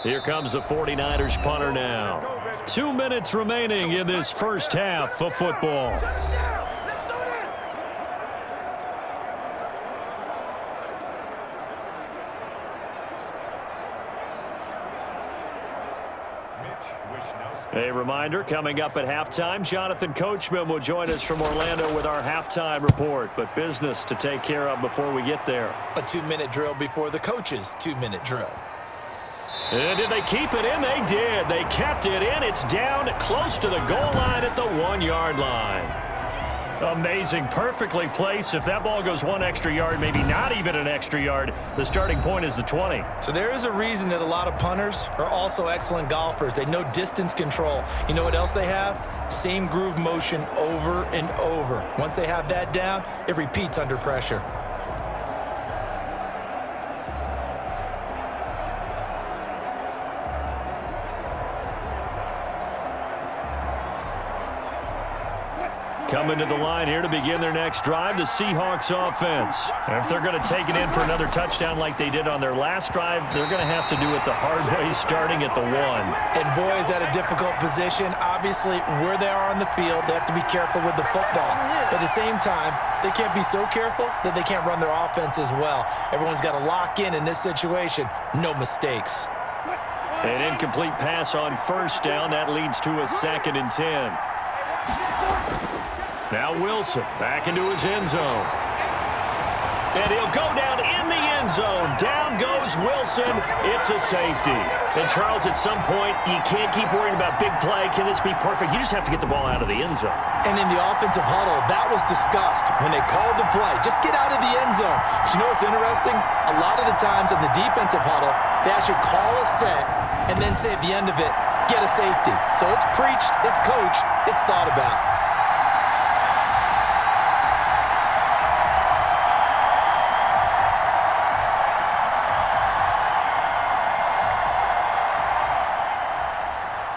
Here comes the 49ers punter now. 2 minutes remaining in this first half of football. A reminder, coming up at halftime, Jonathan Coachman will join us from Orlando with our halftime report. But business to take care of before we get there.
A 2-minute drill before the coach's 2-minute drill.
And did they keep it in? They did. They kept it in. It's down close to the goal line at the 1-yard line. Amazing. Perfectly placed. If that ball goes 1 extra yard, maybe not even an extra yard, the starting point is the 20.
So there is a reason that a lot of punters are also excellent golfers. They know distance control. You know what else they have? Same groove motion over and over. Once they have that down, it repeats under pressure.
Coming to the line here to begin their next drive, the Seahawks offense. And if they're going to take it in for another touchdown like they did on their last drive, they're going to have to do it the hard way, starting at the 1.
And boy, is that a difficult position. Obviously, where they are on the field, they have to be careful with the football. But at the same time, they can't be so careful that they can't run their offense as well. Everyone's got to lock in this situation. No mistakes.
An incomplete pass on first down. That leads to a 2nd and 10. Now Wilson back into his end zone. And he'll go down in the end zone. Down goes Wilson. It's a safety. And Charles, at some point, you can't keep worrying about big play. Can this be perfect? You just have to get the ball out of the end zone.
And in the offensive huddle, that was discussed when they called the play. Just get out of the end zone. But you know what's interesting? A lot of the times in the defensive huddle, they actually call a set and then say at the end of it, get a safety. So it's preached, it's coached, it's thought about.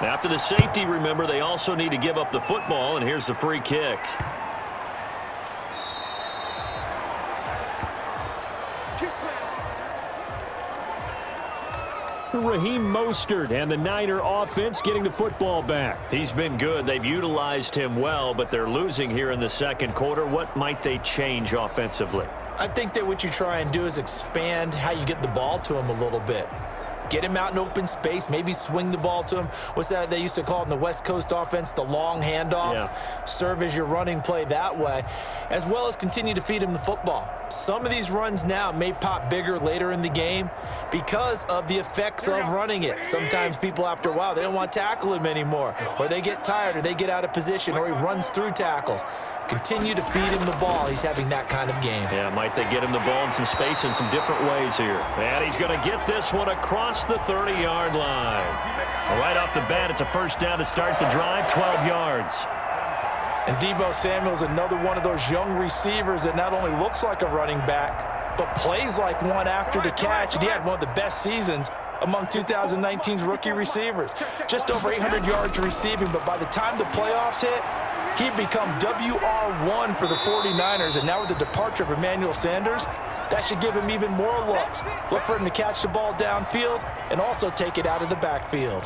After the safety, remember, they also need to give up the football, and here's the free kick. Raheem Mostert and the Niner offense getting the football back. He's been good. They've utilized him well, but they're losing here in the second quarter. What might they change offensively?
I think that what you try and do is expand how you get the ball to him a little bit. Get him out in open space, maybe swing the ball to him. What's that they used to call it in the West Coast offense, the long handoff? Yeah. Serve as your running play that way, as well as continue to feed him the football. Some of these runs now may pop bigger later in the game because of the effects of running it. Sometimes people, after a while, they don't want to tackle him anymore, or they get tired, or they get out of position, or he runs through tackles. Continue to feed him the ball. He's having that kind of game.
Yeah, might they get him the ball in some space in some different ways here. And he's going to get this one across the 30-yard line. Right off the bat, it's a first down to start the drive, 12 yards.
And Deebo Samuel's another one of those young receivers that not only looks like a running back, but plays like one after the catch. And he had one of the best seasons among 2019's rookie receivers. Just over 800 yards receiving, but by the time the playoffs hit, he'd become WR1 for the 49ers, and now with the departure of Emmanuel Sanders, that should give him even more looks. Look for him to catch the ball downfield and also take it out of the backfield.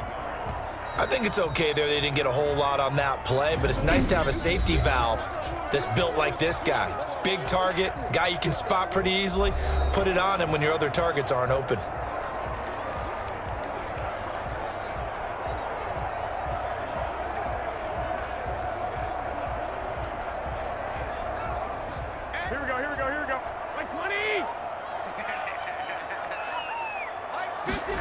I think it's okay there. They didn't get a whole lot on that play, but it's nice to have a safety valve that's built like this guy. Big target, guy you can spot pretty easily. Put it on him when your other targets aren't open.
Here we go. Like 20!
Mike's 50.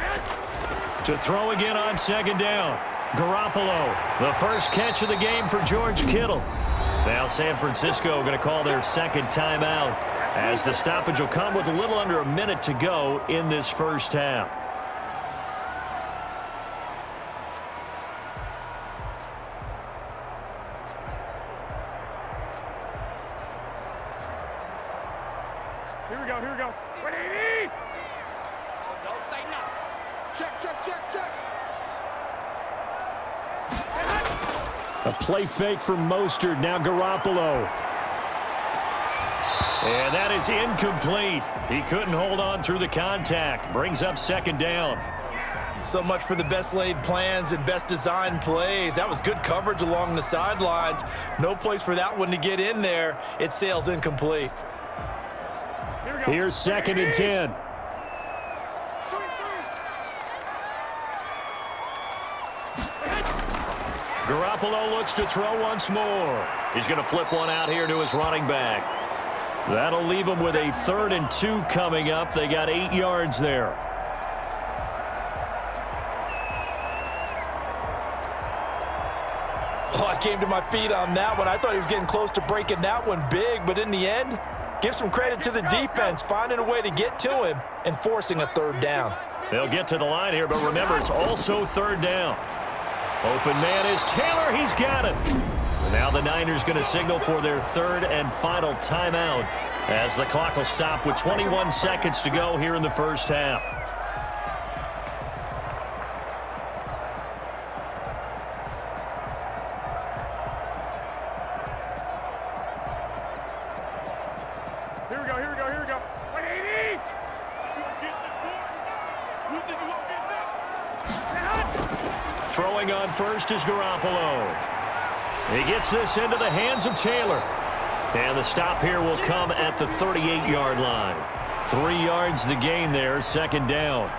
To throw again on second down. Garoppolo, the first catch of the game for George Kittle. Now San Francisco going to call their second timeout as the stoppage will come with a little under a minute to go in this first half.
Here we go. 180!
So don't say no. Check.
A play fake from Mostert, now Garoppolo. And that is incomplete. He couldn't hold on through the contact. Brings up second down.
So much for the best laid plans and best designed plays. That was good coverage along the sidelines. No place for that one to get in there. It sails incomplete.
Here's second and 10. Garoppolo looks to throw once more. He's going to flip one out here to his running back. That'll leave him with a 3rd and 2 coming up. They got 8 yards there.
Oh, I came to my feet on that one. I thought he was getting close to breaking that one big, but in the end, give some credit to the defense, finding a way to get to him and forcing a 3rd down.
They'll get to the line here, but remember, it's also 3rd down. Open man is Taylor. He's got it. And now the Niners going to signal for their 3rd and final timeout as the clock will stop with 21 seconds to go here in the first half.
Here we go. 180!
Throwing on first is Garoppolo. He gets this into the hands of Taylor. And the stop here will come at the 38-yard line. 3 yards the gain there, second down.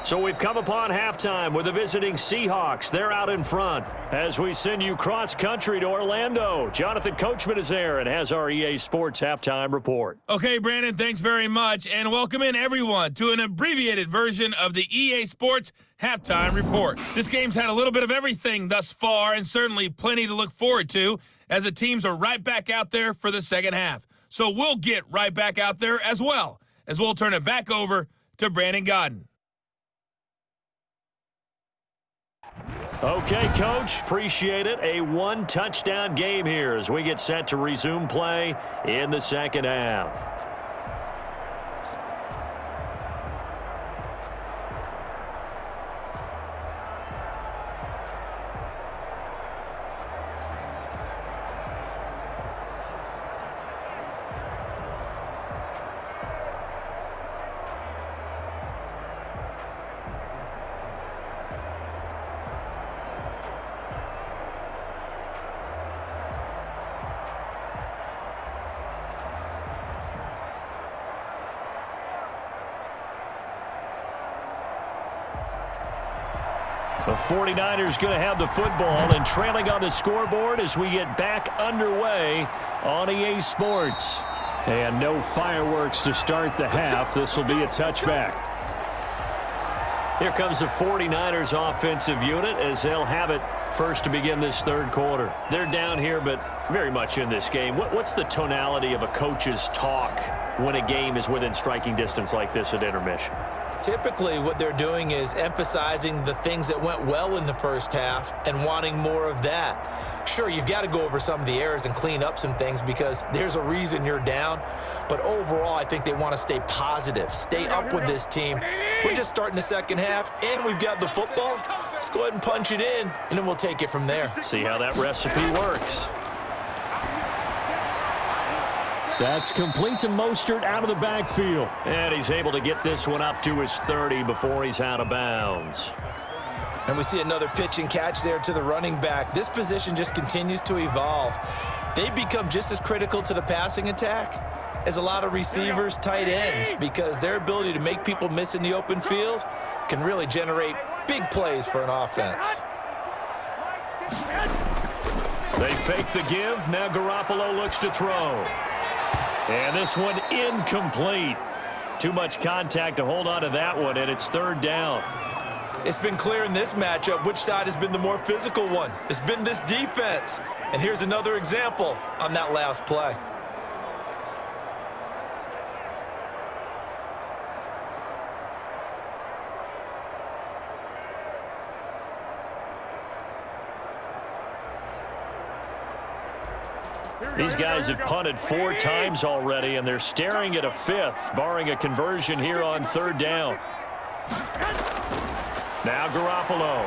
So we've come upon halftime with the visiting Seahawks. They're out in front as we send you cross-country to Orlando. Jonathan Coachman is there and has our EA Sports halftime report.
Okay, Brandon, thanks very much, and welcome in everyone to an abbreviated version of the EA Sports halftime report. This game's had a little bit of everything thus far, and certainly plenty to look forward to, as the teams are right back out there for the second half. So we'll get right back out there as well, as we'll turn it back over to Brandon Godden.
Okay, Coach, appreciate it. A one-touchdown game here as we get set to resume play in the second half. The 49ers going to have the football and trailing on the scoreboard as we get back underway on EA Sports. And no fireworks to start the half. This will be a touchback. Here comes the 49ers offensive unit as they'll have it first to begin this third quarter. They're down here, but very much in this game. What's the tonality of a coach's talk when a game is within striking distance like this at intermission?
Typically, what they're doing is emphasizing the things that went well in the first half and wanting more of that. Sure, you've got to go over some of the errors and clean up some things because there's a reason you're down. But overall, I think they want to stay positive, stay up with this team. We're just starting the second half, and we've got the football. Let's go ahead and punch it in, and then we'll take it from there.
See how that recipe works. That's complete to Mostert out of the backfield. And he's able to get this one up to his 30 before he's out of bounds.
And we see another pitch and catch there to the running back. This position just continues to evolve. They become just as critical to the passing attack as a lot of receivers, tight ends, because their ability to make people miss in the open field can really generate big plays for an offense.
They fake the give. Now Garoppolo looks to throw. And this one incomplete. Too much contact to hold on to that one, and it's third down.
It's been clear in this matchup which side has been the more physical one. It's been this defense. And here's another example on that last play.
These guys have punted 4 times already, and they're staring at a 5th, barring a conversion here on third down. Now Garoppolo.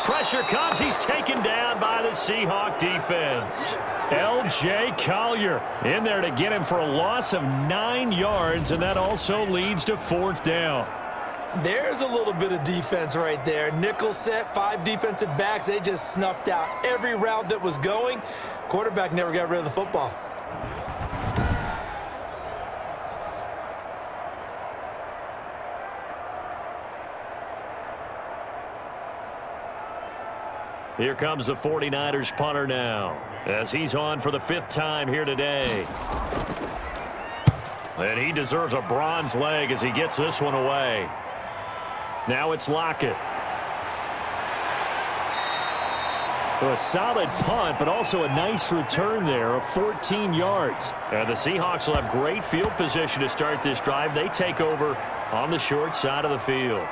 Pressure comes. He's taken down by the Seahawks defense. L.J. Collier in there to get him for a loss of 9 yards, and that also leads to fourth down.
There's a little bit of defense right there. Nickel set, 5 defensive backs. They just snuffed out every route that was going. Quarterback never got rid of the football.
Here comes the 49ers punter now as he's on for the 5th time here today. And he deserves a bronze leg as he gets this one away. Now it's Lockett. A solid punt, but also a nice return there of 14 yards. And the Seahawks will have great field position to start this drive. They take over on the short side of the field.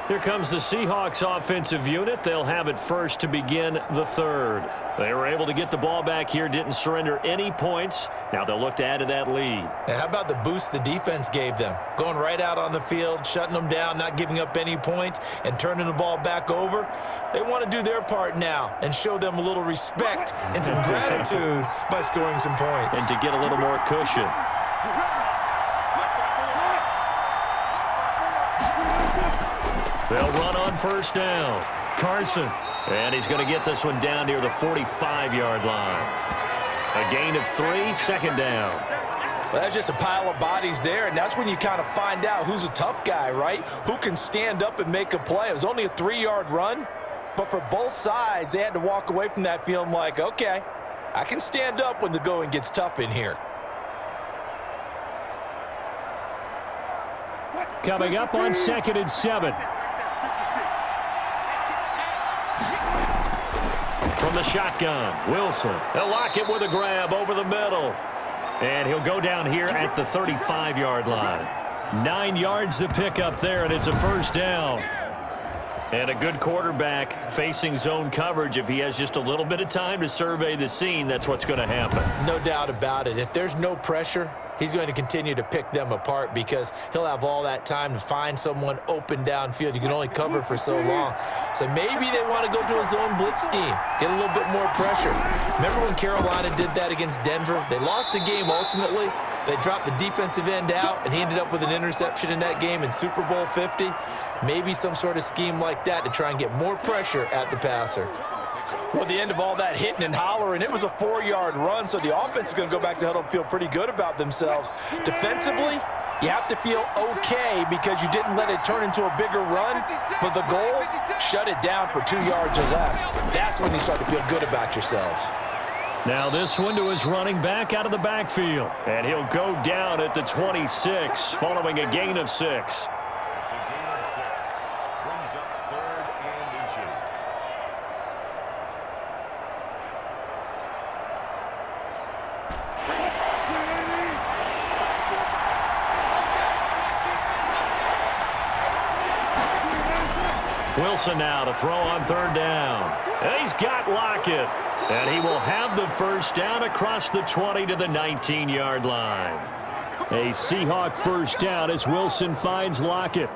Here comes the Seahawks offensive unit. They'll have it first to begin the third. They were able to get the ball back here, didn't surrender any points. Now they'll look to add to that lead.
And how about the boost the defense gave them? Going right out on the field, shutting them down, not giving up any points, and turning the ball back over. They want to do their part now and show them a little respect and some gratitude by scoring some points.
And to get a little more cushion. They'll run on first down. Carson. And he's going to get this one down near the 45-yard line. A gain of 3, second down.
Well, that's just a pile of bodies there, and that's when you kind of find out who's a tough guy, right? Who can stand up and make a play. It was only a 3-yard run, but for both sides, they had to walk away from that feeling like, okay, I can stand up when the going gets tough in here.
Coming up on 2nd and 7. From the shotgun, Wilson. They'll lock it with a grab over the middle. And he'll go down here at the 35-yard line. 9 yards to pick up there, and it's a first down. And a good quarterback facing zone coverage. If he has just a little bit of time to survey the scene, that's what's going to happen.
No doubt about it. If there's no pressure, he's going to continue to pick them apart because he'll have all that time to find someone open downfield. You can only cover for so long. So maybe they want to go to a zone blitz scheme, get a little bit more pressure. Remember when Carolina did that against Denver? They lost the game ultimately. They dropped the defensive end out, and he ended up with an interception in that game in Super Bowl 50. Maybe some sort of scheme like that to try and get more pressure at the passer.
Well, the end of all that hitting and hollering, it was a 4-yard run, so the offense is going to go back to huddle and feel pretty good about themselves. Defensively, you have to feel okay because you didn't let it turn into a bigger run, but the goal, shut it down for 2 yards or less. That's when you start to feel good about yourselves.
Now this one to his running back out of the backfield, and he'll go down at the 26 following a gain of 6. Wilson now to throw on 3rd down. And he's got Lockett. And he will have the first down across the 20 to the 19-yard line. A Seahawk first down as Wilson finds Lockett.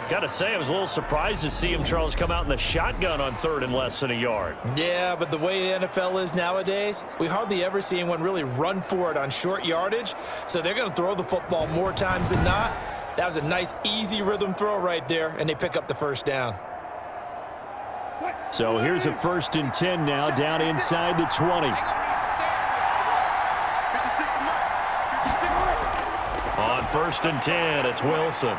Got to say, I was a little surprised to see him, Charles, come out in the shotgun on 3rd and less than a yard.
Yeah, but the way the NFL is nowadays, we hardly ever see anyone really run for it on short yardage. So they're going to throw the football more times than not. That was a nice, easy rhythm throw right there, and they pick up the first down.
So here's a 1st and 10 now, down inside the 20. On 1st and 10, it's Wilson.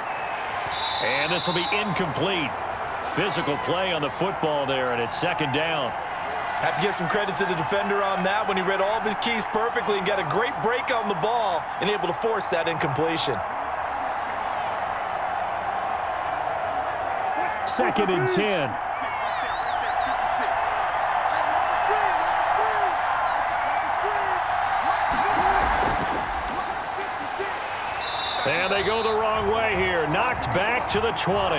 And this will be incomplete. Physical play on the football there, and it's 2nd down.
Have to give some credit to the defender on that when he read all of his keys perfectly and got a great break on the ball and able to force that incompletion.
2nd and 10. And they go the wrong way here. Knocked back to the 20.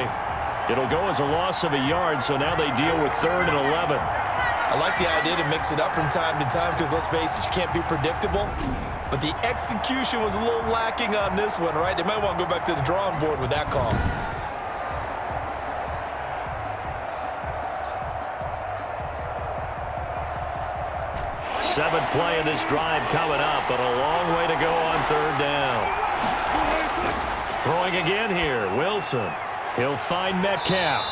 It'll go as a loss of a yard, so now they deal with 3rd and 11.
I like the idea to mix it up from time to time because, let's face it, you can't be predictable. But the execution was a little lacking on this one, right? They might want to go back to the drawing board with that call.
Seventh play of this drive coming up, but a long way to go on 3rd down. Throwing again here, Wilson. He'll find Metcalf.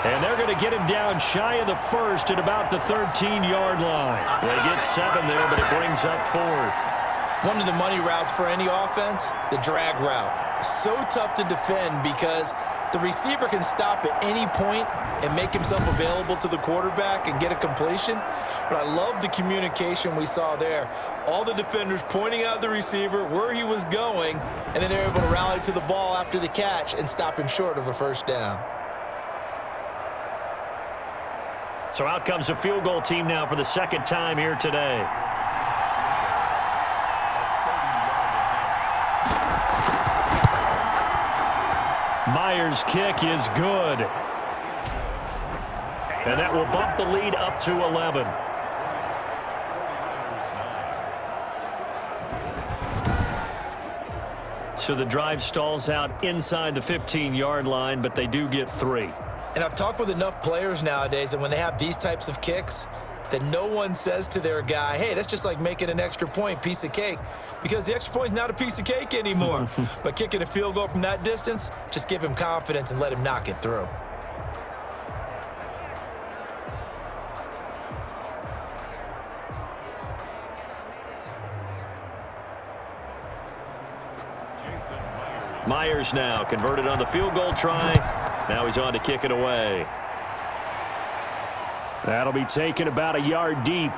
And they're going to get him down shy of the 1st at about the 13-yard line. They get 7 there, but it brings up 4th.
One of the money routes for any offense, the drag route. So tough to defend because the receiver can stop at any point and make himself available to the quarterback and get a completion. But I love the communication we saw there. All the defenders pointing out the receiver, where he was going, and then they're able to rally to the ball after the catch and stop him short of a first down.
So out comes a field goal team now for the 2nd time here today. Myers' kick is good. And that will bump the lead up to 11. So the drive stalls out inside the 15-yard line, but they do get 3.
And I've talked with enough players nowadays, and when they have these types of kicks, that no one says to their guy, hey, that's just like making an extra point, piece of cake, because the extra point is not a piece of cake anymore. But kicking a field goal from that distance, just give him confidence and let him knock it through.
Myers now converted on the field goal try. Now he's on to kick it away. That'll be taken about a yard deep.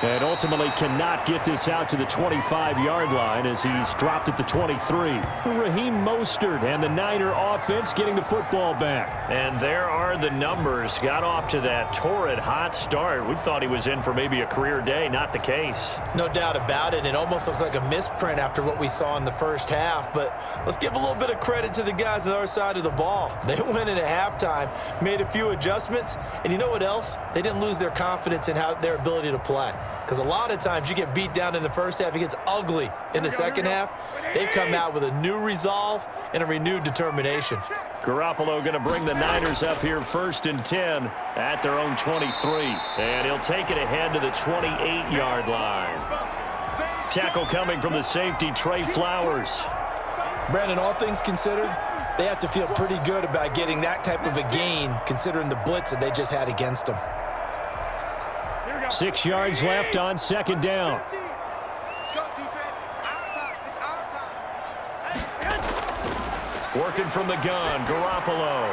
And ultimately cannot get this out to the 25-yard line as he's dropped at the 23. Raheem Mostert and the Niner offense getting the football back. And there are the numbers. Got off to that torrid hot start. We thought he was in for maybe a career day. Not the case.
No doubt about it. It almost looks like a misprint after what we saw in the first half. But let's give a little bit of credit to the guys on the other side of the ball. They went in at halftime, made a few adjustments. And you know what else? They didn't lose their confidence in their ability to play. Because a lot of times you get beat down in the first half, it gets ugly in the second half. They've come out with a new resolve and a renewed determination.
Garoppolo going to bring the Niners up here 1st and 10 at their own 23. And he'll take it ahead to the 28-yard line. Tackle coming from the safety, Trey Flowers.
Brandon, all things considered, they have to feel pretty good about getting that type of a gain considering the blitz that they just had against them.
go.
6 yards left on second down.
Let's go, defense. Our time. It's our time.
Working from the gun, Garoppolo.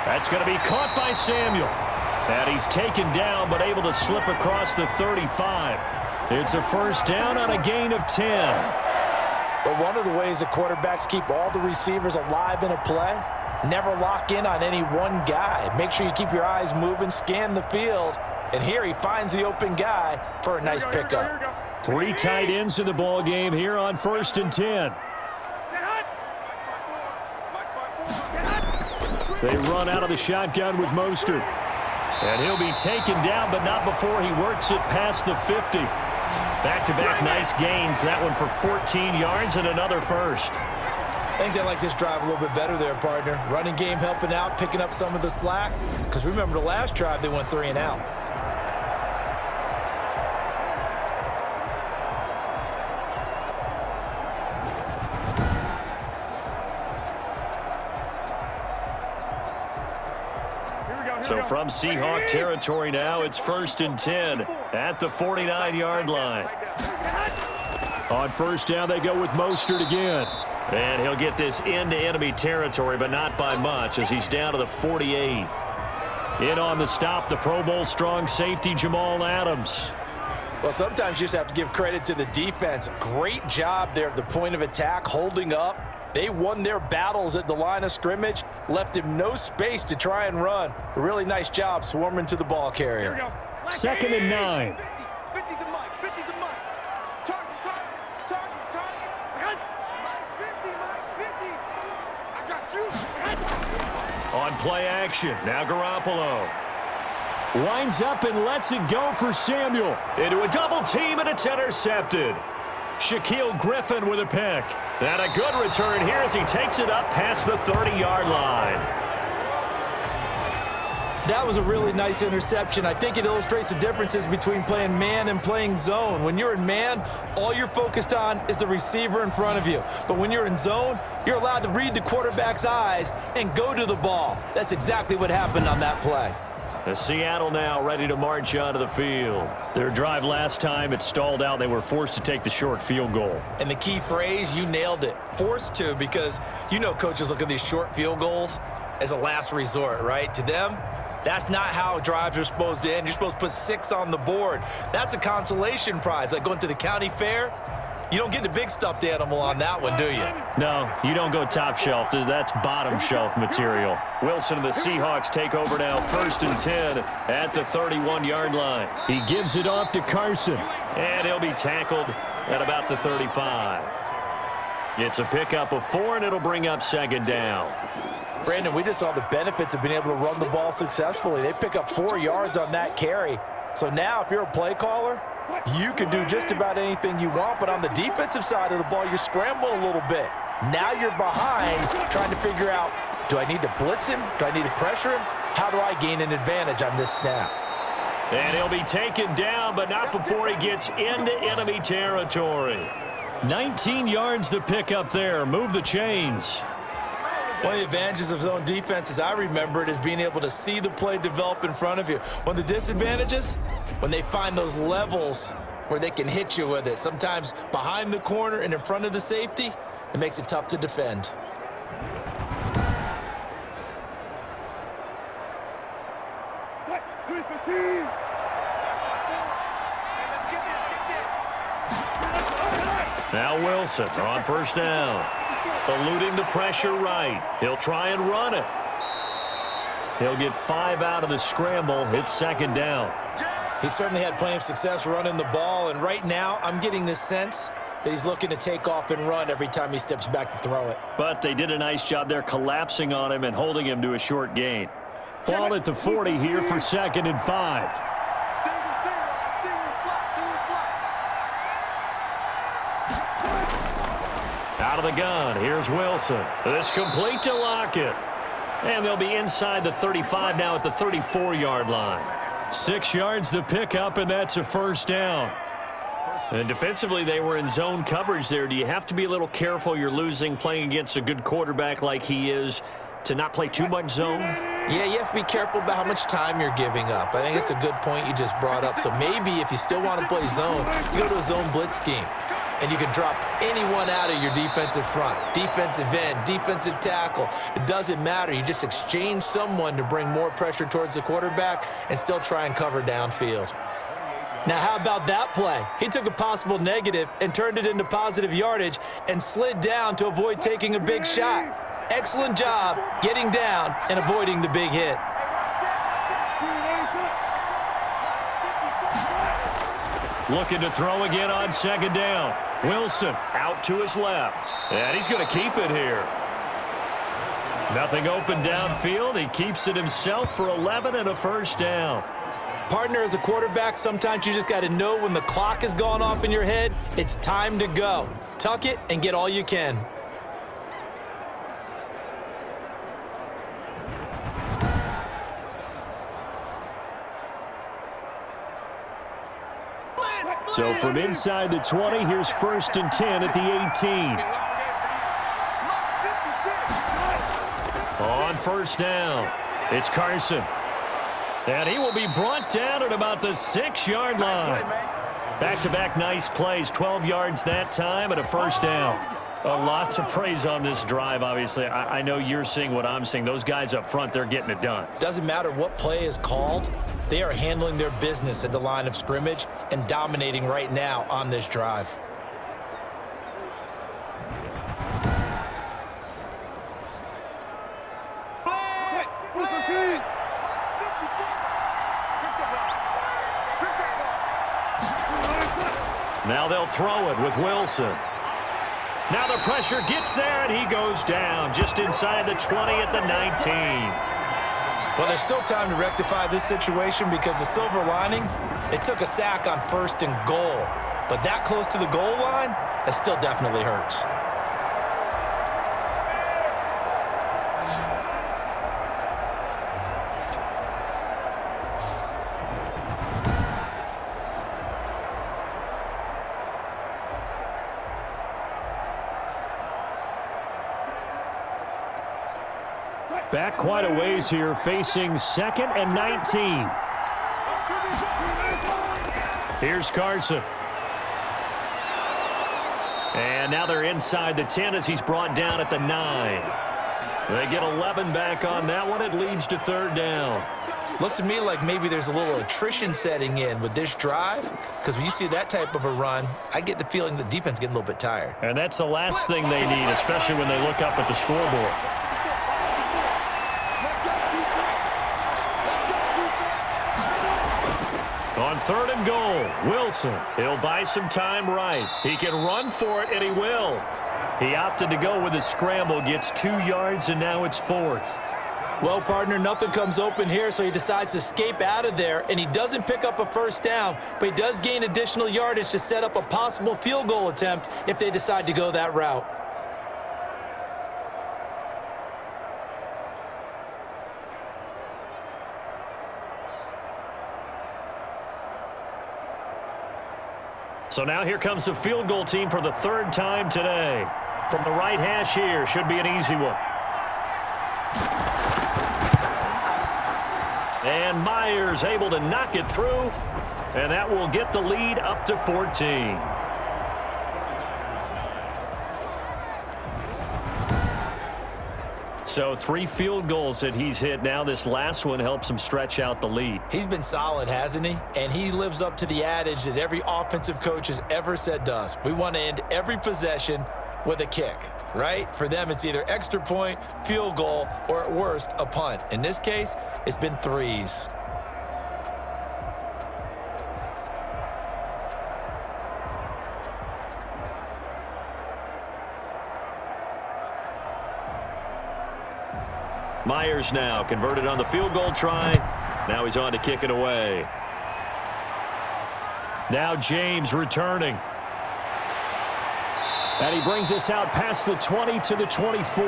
That's going to be caught by Samuel. And he's taken down, but able to slip across the 35. It's a first down on a gain of 10.
But one of the ways the quarterbacks keep all the receivers alive in a play, never lock in on any one guy. Make sure you keep your eyes moving, scan the field. And here he finds the open guy for a nice pickup.
3 tight ends in the ball game here on 1st and 10. They run out of the shotgun with Mostert. And he'll be taken down, but not before he works it past the 50. Back-to-back nice gains. That one for 14 yards and another first.
I think they like this drive a little bit better there, partner. Running game helping out, picking up some of the slack. Because remember, the last drive, they went 3 and out.
So from Seahawk territory now, it's 1st and 10 at the 49-yard line. On first down, they go with Mostert again. And he'll get this into enemy territory, but not by much, as he's down to the 48. In on the stop, the Pro Bowl strong safety, Jamal Adams.
Well, sometimes you just have to give credit to the defense. Great job there at the point of attack, holding up. They won their battles at the line of scrimmage, left him no space to try and run. A really nice job swarming to the ball carrier.
2nd and 9.
50 to Mike. 50 to Mike. Target. Mike's 50. Mike's 50. I got you.
On play action, now Garoppolo. Winds up and lets it go for Samuel. Into a double team, and it's intercepted. Shaquille Griffin with a pick. And a good return here as he takes it up past the 30-yard line.
That was a really nice interception. I think it illustrates the differences between playing man and playing zone. When you're in man, all you're focused on is the receiver in front of you. But when you're in zone, you're allowed to read the quarterback's eyes and go to the ball. That's exactly what happened on that play.
The Seattle now ready to march onto the field. Their drive last time, it stalled out. They were forced to take the short field goal.
And the key phrase, you nailed it. Forced to, because you know coaches look at these short field goals as a last resort, right? To them, that's not how drives are supposed to end. You're supposed to put 6 on the board. That's a consolation prize. Like going to the county fair, you don't get the big stuffed animal on that one, do you?
No, you don't go top shelf. That's bottom shelf material. Wilson and the Seahawks take over now, 1st and 10 at the 31-yard line. He gives it off to Carson. And he'll be tackled at about the 35. It's a pickup of 4, and it'll bring up 2nd down.
Brandon, we just saw the benefits of being able to run the ball successfully. They pick up 4 yards on that carry. So now if you're a play caller, you can do just about anything you want, but on the defensive side of the ball, you scramble a little bit. Now you're behind trying to figure out, do I need to blitz him? Do I need to pressure him? How do I gain an advantage on this snap?
And he'll be taken down, but not before he gets into enemy territory. 19 yards to pick up there. Move the chains.
One of the advantages of zone defense, as I remember it, is being able to see the play develop in front of you. One of the disadvantages, when they find those levels where they can hit you with it, sometimes behind the corner and in front of the safety, it makes it tough to defend.
Now Wilson on 1st down. Eluding the pressure right. He'll try and run it. He'll get 5 out of the scramble. It's 2nd down.
He certainly had plenty of success running the ball, and right now I'm getting this sense that he's looking to take off and run every time he steps back to throw it.
But they did a nice job there collapsing on him and holding him to a short gain. Ball at the 40 here for 2nd and 5. Out of the gun, here's Wilson. This complete to Lockett. And they'll be inside the 35 now at the 34-yard line. 6 yards to pick up, and that's a 1st down. And defensively, they were in zone coverage there. Do you have to be a little careful? You're losing, playing against a good quarterback like he is, to not play too much zone?
Yeah, you have to be careful about how much time you're giving up. I think it's a good point you just brought up. So maybe if you still want to play zone, you go to a zone blitz scheme. And you can drop anyone out of your defensive front. Defensive end, defensive tackle. It doesn't matter. You just exchange someone to bring more pressure towards the quarterback and still try and cover downfield. Now, how about that play? He took a possible negative and turned it into positive yardage and slid down to avoid taking a big shot. Excellent job getting down and avoiding the big hit.
Looking to throw again on second down. Wilson out to his left. And he's going to keep it here. Nothing open downfield. He keeps it himself for 11 and a first down.
Partner, as a quarterback, sometimes you just got to know when the clock has gone off in your head, it's time to go. Tuck it and get all you can.
So from inside the 20, here's 1st and 10 at the 18. On first down, it's Carson. And he will be brought down at about the 6-yard line. Back-to-back nice plays, 12 yards that time and a first down. A lot to praise on this drive, obviously. I know you're seeing what I'm seeing. Those guys up front, they're getting it done.
Doesn't matter what play is called. They are handling their business at the line of scrimmage and dominating right now on this drive.
Now they'll throw it with Wilson. Now the pressure gets there, and he goes down just inside the 20 at the 19.
Well, there's still time to rectify this situation because the silver lining, they took a sack on 1st and goal. But that close to the goal line, that still definitely hurts.
Back quite a ways here, facing 2nd and 19. Here's Carson. And now they're inside the 10 as he's brought down at the 9. They get 11 back on that one. It leads to 3rd down.
Looks to me like maybe there's a little attrition setting in with this drive, because when you see that type of a run, I get the feeling the defense getting a little bit tired.
And that's the last thing they need, especially when they look up at the scoreboard. On 3rd and goal, Wilson. He'll buy some time right. He can run for it, and he will. He opted to go with a scramble, gets 2 yards, and now it's 4th.
Well, partner, nothing comes open here, so he decides to escape out of there, and he doesn't pick up a first down, but he does gain additional yardage to set up a possible field goal attempt if they decide to go that route.
So now here comes the field goal team for the 3rd time today. From the right hash here, should be an easy one. And Myers able to knock it through, and that will get the lead up to 14. So 3 field goals that he's hit now. This last one helps him stretch out the lead.
He's been solid, hasn't he? And he lives up to the adage that every offensive coach has ever said to us. We want to end every possession with a kick, right? For them, it's either extra point, field goal, or at worst, a punt. In this case, it's been 3s.
Myers now converted on the field goal try. Now he's on to kick it away. Now James returning. And he brings us out past the 20 to the 24.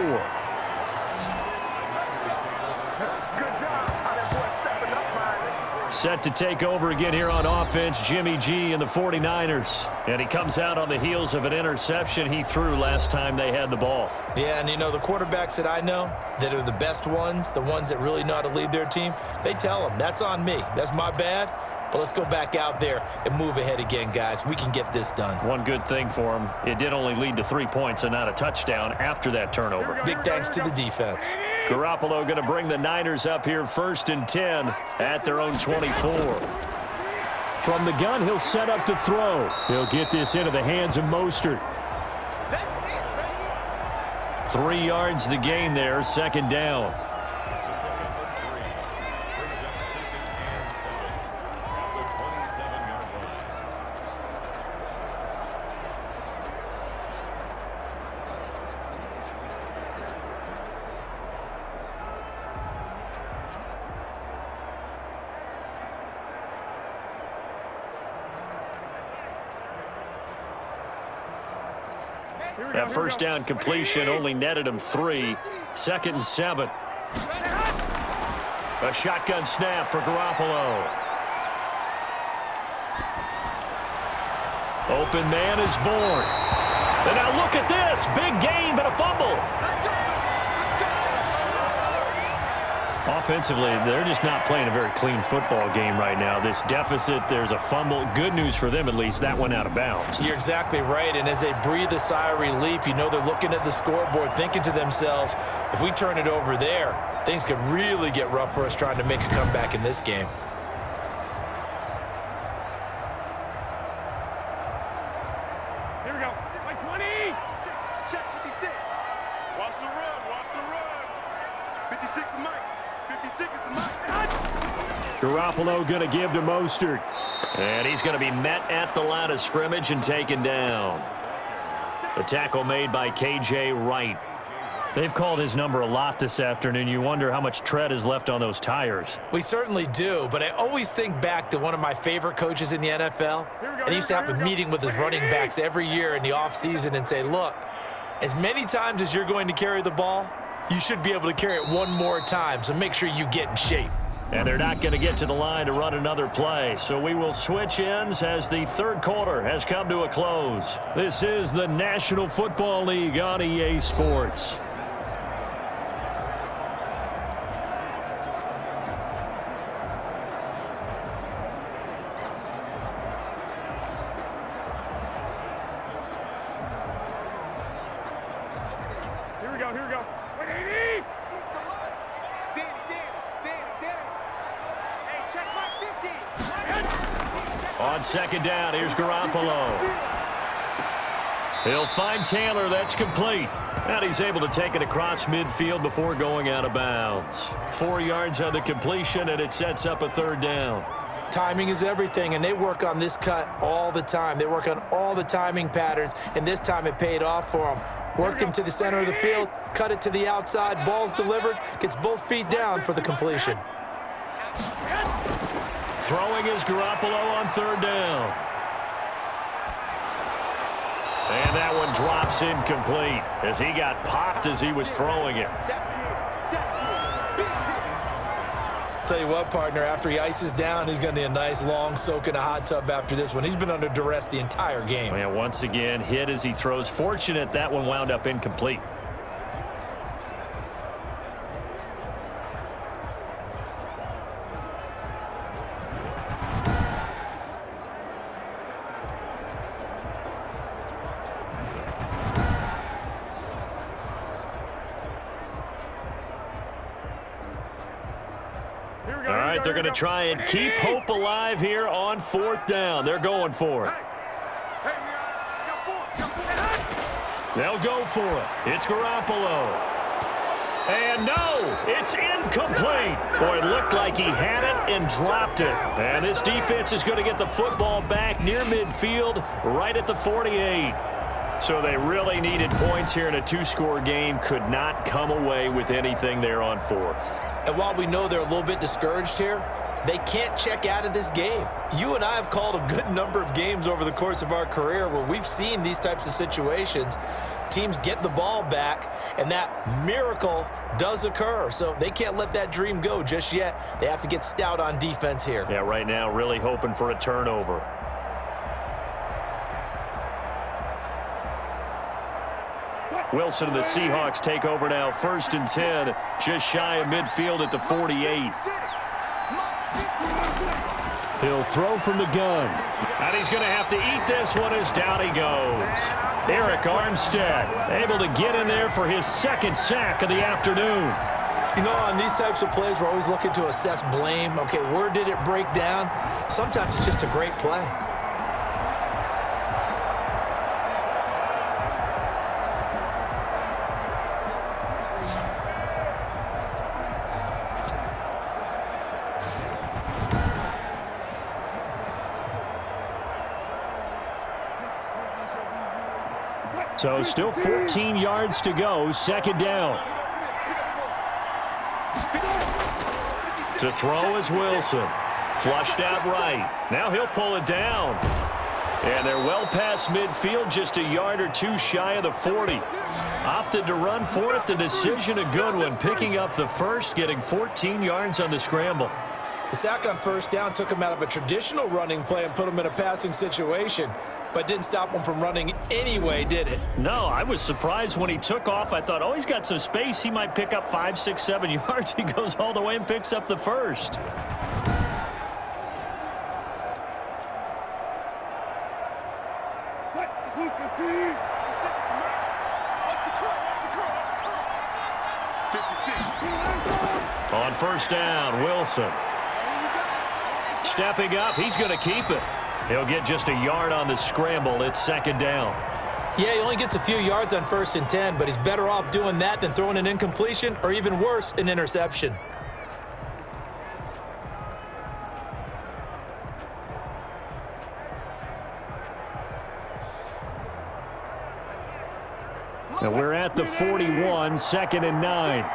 Set to take over again here on offense, Jimmy G and the 49ers. And he comes out on the heels of an interception he threw last time they had the ball.
Yeah, and you know, the quarterbacks that I know that are the best ones, the ones that really know how to lead their team, they tell them, that's on me. That's my bad. But let's go back out there and move ahead again, guys. We can get this done.
One good thing for him, it did only lead to 3 points and not a touchdown after that turnover.
Big thanks to the defense.
Garoppolo going to bring the Niners up here 1st and 10 at their own 24. From the gun, he'll set up to throw. He'll get this into the hands of Mostert. 3 yards the gain there, 2nd down. That first down completion only netted him 3. 2nd and 7. A shotgun snap for Garoppolo. Open man is born. And now look at this. Big gain, but a fumble. Offensively, they're just not playing a very clean football game right now. This deficit, there's a fumble. Good news for them, at least. That went out of bounds.
You're exactly right. And as they breathe a sigh of relief, you know they're looking at the scoreboard, thinking to themselves, if we turn it over there, things could really get rough for us trying to make a comeback in this game.
Here we go. Like 20.
Check 56. Watch the run. Watch the run. 56 is Mike. 56 is the Mike.
Garoppolo going to give to Mostert. And he's going to be met at the line of scrimmage and taken down. The tackle made by K.J. Wright. They've called his number a lot this afternoon. You wonder how much tread is left on those tires.
We certainly do, but I always think back to one of my favorite coaches in the NFL. And he used to have a meeting with his running backs every year in the offseason and say, look, as many times as you're going to carry the ball, you should be able to carry it one more time, so make sure you get in shape.
And they're not going to get to the line to run another play, so we will switch ends as the 3rd quarter has come to a close. This is the National Football League on EA Sports.
Here we go. Here we go. 180.
Hey, check my 50.
On 2nd down, here's Garoppolo. He'll find Taylor. That's complete. And he's able to take it across midfield before going out of bounds. 4 yards on the completion, and it sets up a 3rd down.
Timing is everything, and they work on this cut all the time. They work on all the timing patterns, and this time it paid off for them. Worked him to the center of the field, cut it to the outside, ball's delivered, gets both feet down for the completion.
Throwing is Garoppolo on 3rd down. And that one drops incomplete as he got popped as he was throwing it.
Tell you what, partner, after he ices down, he's going to need a nice long soak in a hot tub after this one. He's been under duress the entire game.
And once again, hit as he throws. Fortunate that one wound up incomplete. All right, they're going to try and keep hope alive here on 4th down. They're going for it.
Hey, we got 4.
They'll go for it. It's Garoppolo. And no, it's incomplete. Boy, it looked like he had it and dropped it. And this defense is going to get the football back near midfield, right at the 48. So they really needed points here in a 2-score game. Could not come away with anything there on 4th.
And while we know they're a little bit discouraged here, They can't check out of this game. You and I have called a good number of games over the course of our career where we've seen these types of situations. Teams get the ball back, and that miracle does occur. So they can't let that dream go just yet. They have to get stout on defense here.
Yeah, right now really hoping for a turnover. Wilson and the Seahawks take over now, 1st and 10, just shy of midfield at the 48. He'll throw from the gun. And he's going to have to eat this one as down he goes. Eric Armstead able to get in there for his 2nd sack of the afternoon.
You know, on these types of plays, we're always looking to assess blame. Okay, where did it break down? Sometimes it's just a great play.
So still 14 yards to go, 2nd down. To throw is Wilson. Flushed out right. Now he'll pull it down. And they're well past midfield, just a yard or two shy of the 40. Opted to run for it. The decision a good one. Picking up the first, getting 14 yards on the scramble.
The sack on 1st down took him out of a traditional running play and put him in a passing situation. But didn't stop him from running anyway, did it?
No, I was surprised when he took off. I thought, oh, he's got some space. He might pick up 5, 6, 7 yards. He goes all the way and picks up the first. On 1st down, Wilson. Stepping up, he's going to keep it. He'll get just a yard on the scramble. It's 2nd down.
Yeah, he only gets a few yards on 1st and 10, but he's better off doing that than throwing an incompletion or even worse, an interception.
And we're at the 41, 2nd and 9.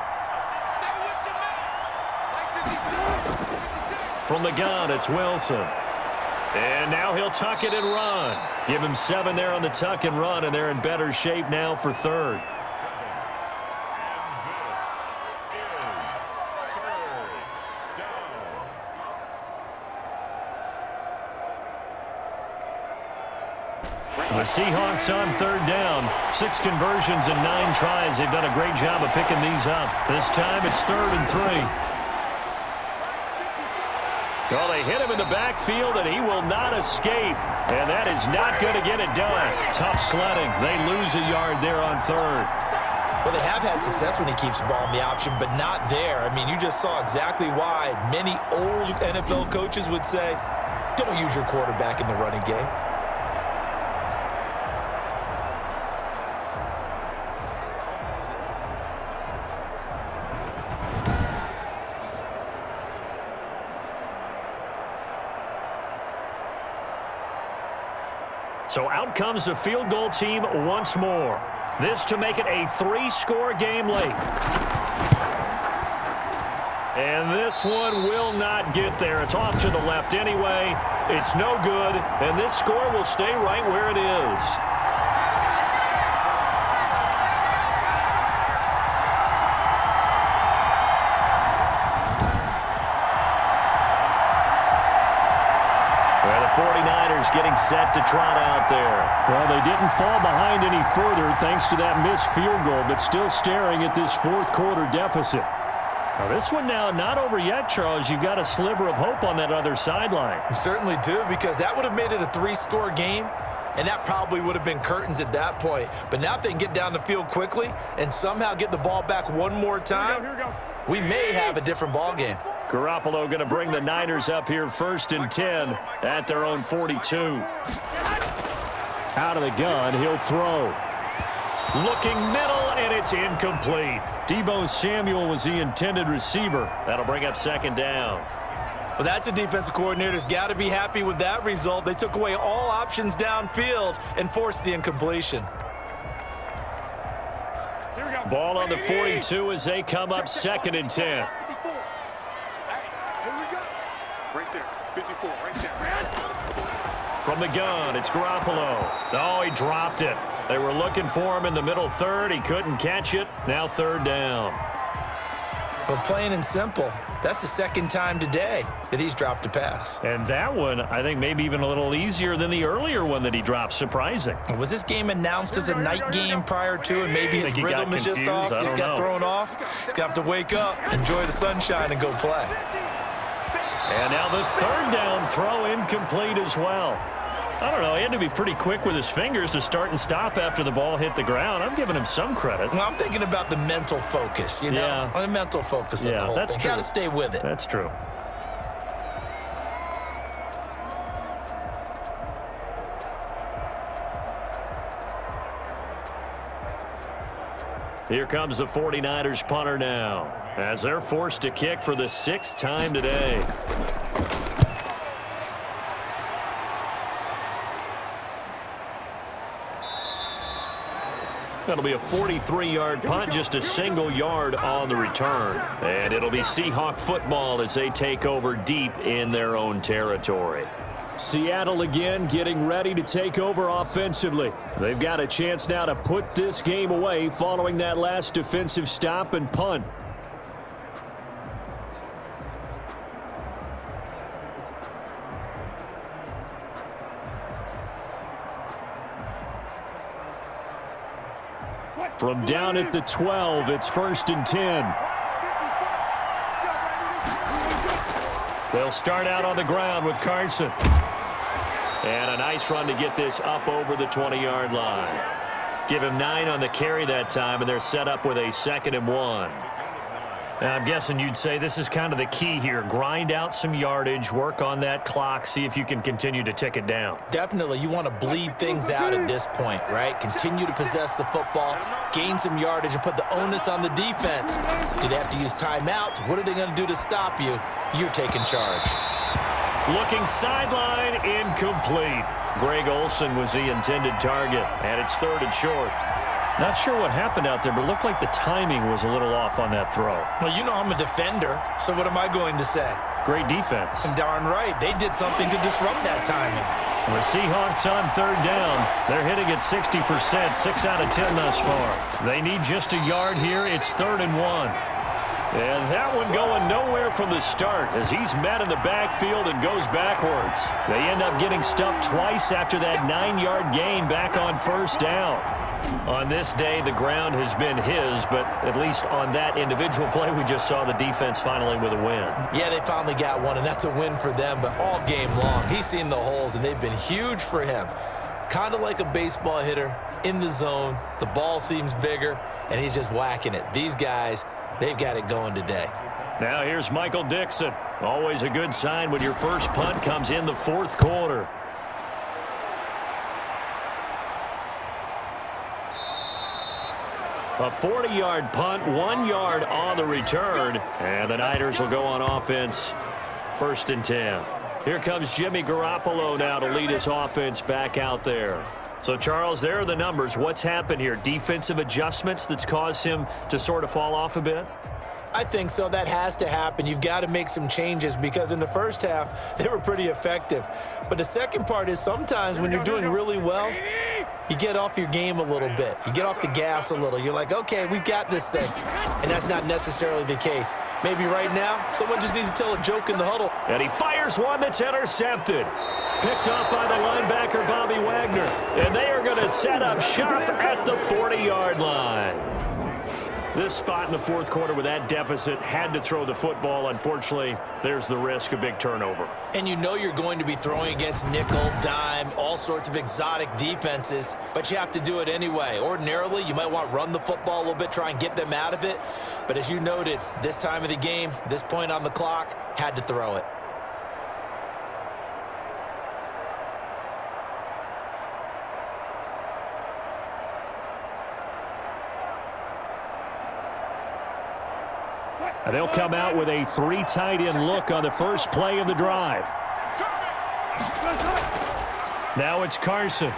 From the gun, it's Wilson. And now he'll tuck it and run. Give him 7 there on the tuck and run, and they're in better shape now for 3rd. The Seahawks on 3rd down. 6 conversions and 9 tries. They've done a great job of picking these up. This time it's 3rd and 3. Well, they hit him in the backfield, and he will not escape. And that is not going to get it done. Tough sledding. They lose a yard there on 3rd.
Well, they have had success when he keeps the ball in the option, but not there. I mean, you just saw exactly why many old NFL coaches would say, don't use your quarterback in the running game.
So out comes the field goal team once more. This to make it a 3-score game late. And this one will not get there. It's off to the left anyway. It's no good, and this score will stay right where it is. The 49ers getting set to trot out there. Well, they didn't fall behind any further thanks to that missed field goal, but still staring at this 4th quarter deficit. Now, this one now not over yet, Charles. You've got a sliver of hope on that other sideline.
You certainly do, because that would have made it a 3-score game, and that probably would have been curtains at that point. But now if they can get down the field quickly and somehow get the ball back one more time, we may have a different ball game.
Garoppolo going to bring the Niners up here 1st and 10 at their own 42. Out of the gun, he'll throw. Looking middle, and it's incomplete. Deebo Samuel was the intended receiver. That'll bring up 2nd down.
Well, that's a defensive coordinator's got to be happy with that result. They took away all options downfield and forced the incompletion.
Ball on the 42 as they come up 2nd and 10.
Right there. 54, right there.
From the gun, it's Garoppolo. Oh, he dropped it. They were looking for him in the middle third. He couldn't catch it. Now third down.
But plain and simple, that's the second time today that he's dropped a pass.
And that one, I think, maybe even a little easier than the earlier one that he dropped. Surprising.
Was this game announced as a night game prior to, and maybe his rhythm is just off? He's got thrown off. He's got to wake up, enjoy the sunshine, and go play.
And now the third down throw incomplete as well. I don't know. He had to be pretty quick with his fingers to start and stop after the ball hit the ground. I'm giving him some credit.
Well, I'm thinking about the mental focus, you know?
Yeah.
On the mental focus of the whole
that's
thing.
true.
Got to stay with it.
That's true. Here comes the 49ers punter now, as they're forced to kick for the 6th time today. That'll be a 43-yard punt, just a single yard on the return. And it'll be Seahawk football as they take over deep in their own territory. Seattle again getting ready to take over offensively. They've got a chance now to put this game away following that last defensive stop and punt. From down at the 12, it's 1st and 10. They'll start out on the ground with Carson. And a nice run to get this up over the 20-yard line. Give him 9 on the carry that time, and they're set up with a 2nd and 1. Now, I'm guessing you'd say this is kind of the key here. Grind out some yardage, work on that clock, see if you can continue to tick it down.
Definitely. You want to bleed things out at this point, right? Continue to possess the football, gain some yardage, and put the onus on the defense. Do they have to use timeouts? What are they going to do to stop you? You're taking charge.
Looking sideline, incomplete. Greg Olsen was the intended target, and it's 3rd and short. Not sure what happened out there, but it looked like the timing was a little off on that throw.
Well, you know I'm a defender, so what am I going to say?
Great defense.
And darn right. They did something to disrupt that timing.
The Seahawks on 3rd down. They're hitting at 60%, 6 out of 10 thus far. They need just a yard here. It's 3rd and 1. And that one going nowhere from the start as he's met in the backfield and goes backwards. They end up getting stuffed twice after that 9-yard gain back on 1st down. On this day, the ground has been his, but at least on that individual play, we just saw the defense finally with a win.
Yeah, they finally got one, and that's a win for them, but all game long, he's seen the holes, and they've been huge for him. Kind of like a baseball hitter in the zone. The ball seems bigger, and he's just whacking it. These guys, they've got it going today.
Now here's Michael Dixon. Always a good sign when your first punt comes in the 4th quarter. A 40-yard punt, 1 yard on the return, and the Niners will go on offense, 1st and 10. Here comes Jimmy Garoppolo now to lead his offense back out there. So, Charles, there are the numbers. What's happened here? Defensive adjustments that's caused him to sort of fall off a bit?
I think so. That has to happen. You've got to make some changes because in the first half, they were pretty effective. But the second part is sometimes when you're doing really well, you get off your game a little bit. You get off the gas a little. You're like, okay, we've got this thing. And that's not necessarily the case. Maybe right now, someone just needs to tell a joke in the huddle.
And he fires one that's intercepted. Picked up by the linebacker, Bobby Wagner. And they are going to set up shop at the 40-yard line. This spot in the 4th quarter with that deficit had to throw the football. Unfortunately, there's the risk of big turnover.
And you know you're going to be throwing against nickel, dime, all sorts of exotic defenses, but you have to do it anyway. Ordinarily, you might want to run the football a little bit, try and get them out of it. But as you noted, this time of the game, this point on the clock, had to throw it.
And they'll come out with a 3 tight end look on the first play of the drive. Now it's Carson.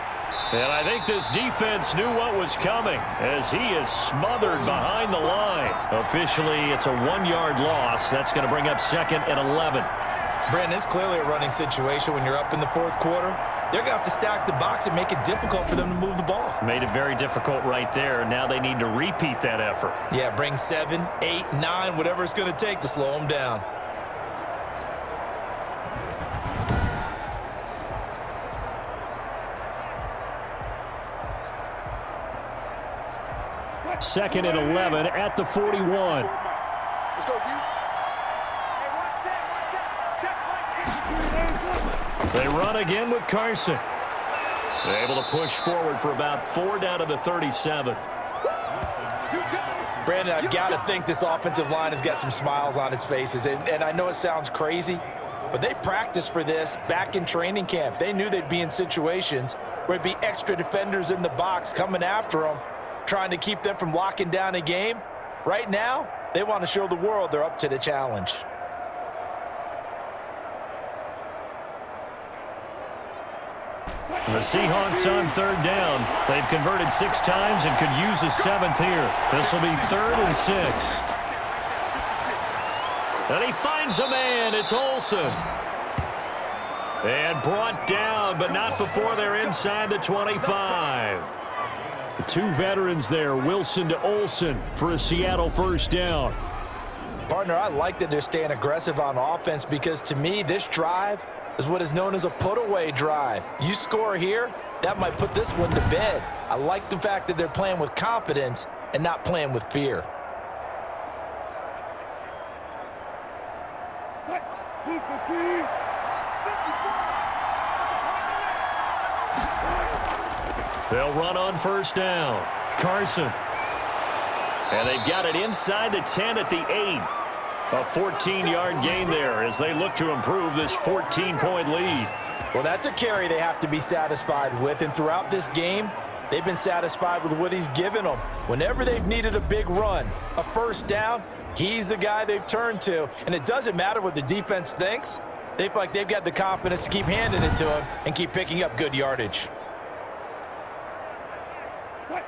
And I think this defense knew what was coming as he is smothered behind the line. Officially, it's a 1-yard loss. That's going to bring up 2nd and 11.
Brandon, it's clearly a running situation when you're up in the fourth quarter. They're going to have to stack the box and make it difficult for them to move the ball.
Made it very difficult right there. Now they need to repeat that effort.
Yeah, bring 7, 8, 9, whatever it's going to take to slow them down.
Second and 11 at the 41.
Let's go, D.
They run again with Carson. They're able to push forward for about 4 down to the 37.
Brandon, I've got to think this offensive line has got some smiles on its faces. And I know it sounds crazy, but they practiced for this back in training camp. They knew they'd be in situations where it'd be extra defenders in the box coming after them, trying to keep them from locking down a game. Right now, they want to show the world they're up to the challenge.
The Seahawks on third down. They've converted 6 times and could use a 7th here. This will be 3rd and 6. And he finds a man. It's Olsen. And brought down, but not before they're inside the 25. The 2 veterans there, Wilson to Olsen for a Seattle first down.
Partner, I like that they're staying aggressive on offense because to me, this drive is what is known as a put-away drive. You score here, that might put this one to bed. I like the fact that they're playing with confidence and not playing with fear.
They'll run on first down. Carson. And they've got it inside the 10 at the 8. A 14-yard gain there as they look to improve this 14-point lead.
Well, that's a carry they have to be satisfied with, and throughout this game, they've been satisfied with what he's given them. Whenever they've needed a big run, a first down, he's the guy they've turned to, and it doesn't matter what the defense thinks. They feel like they've got the confidence to keep handing it to him and keep picking up good yardage.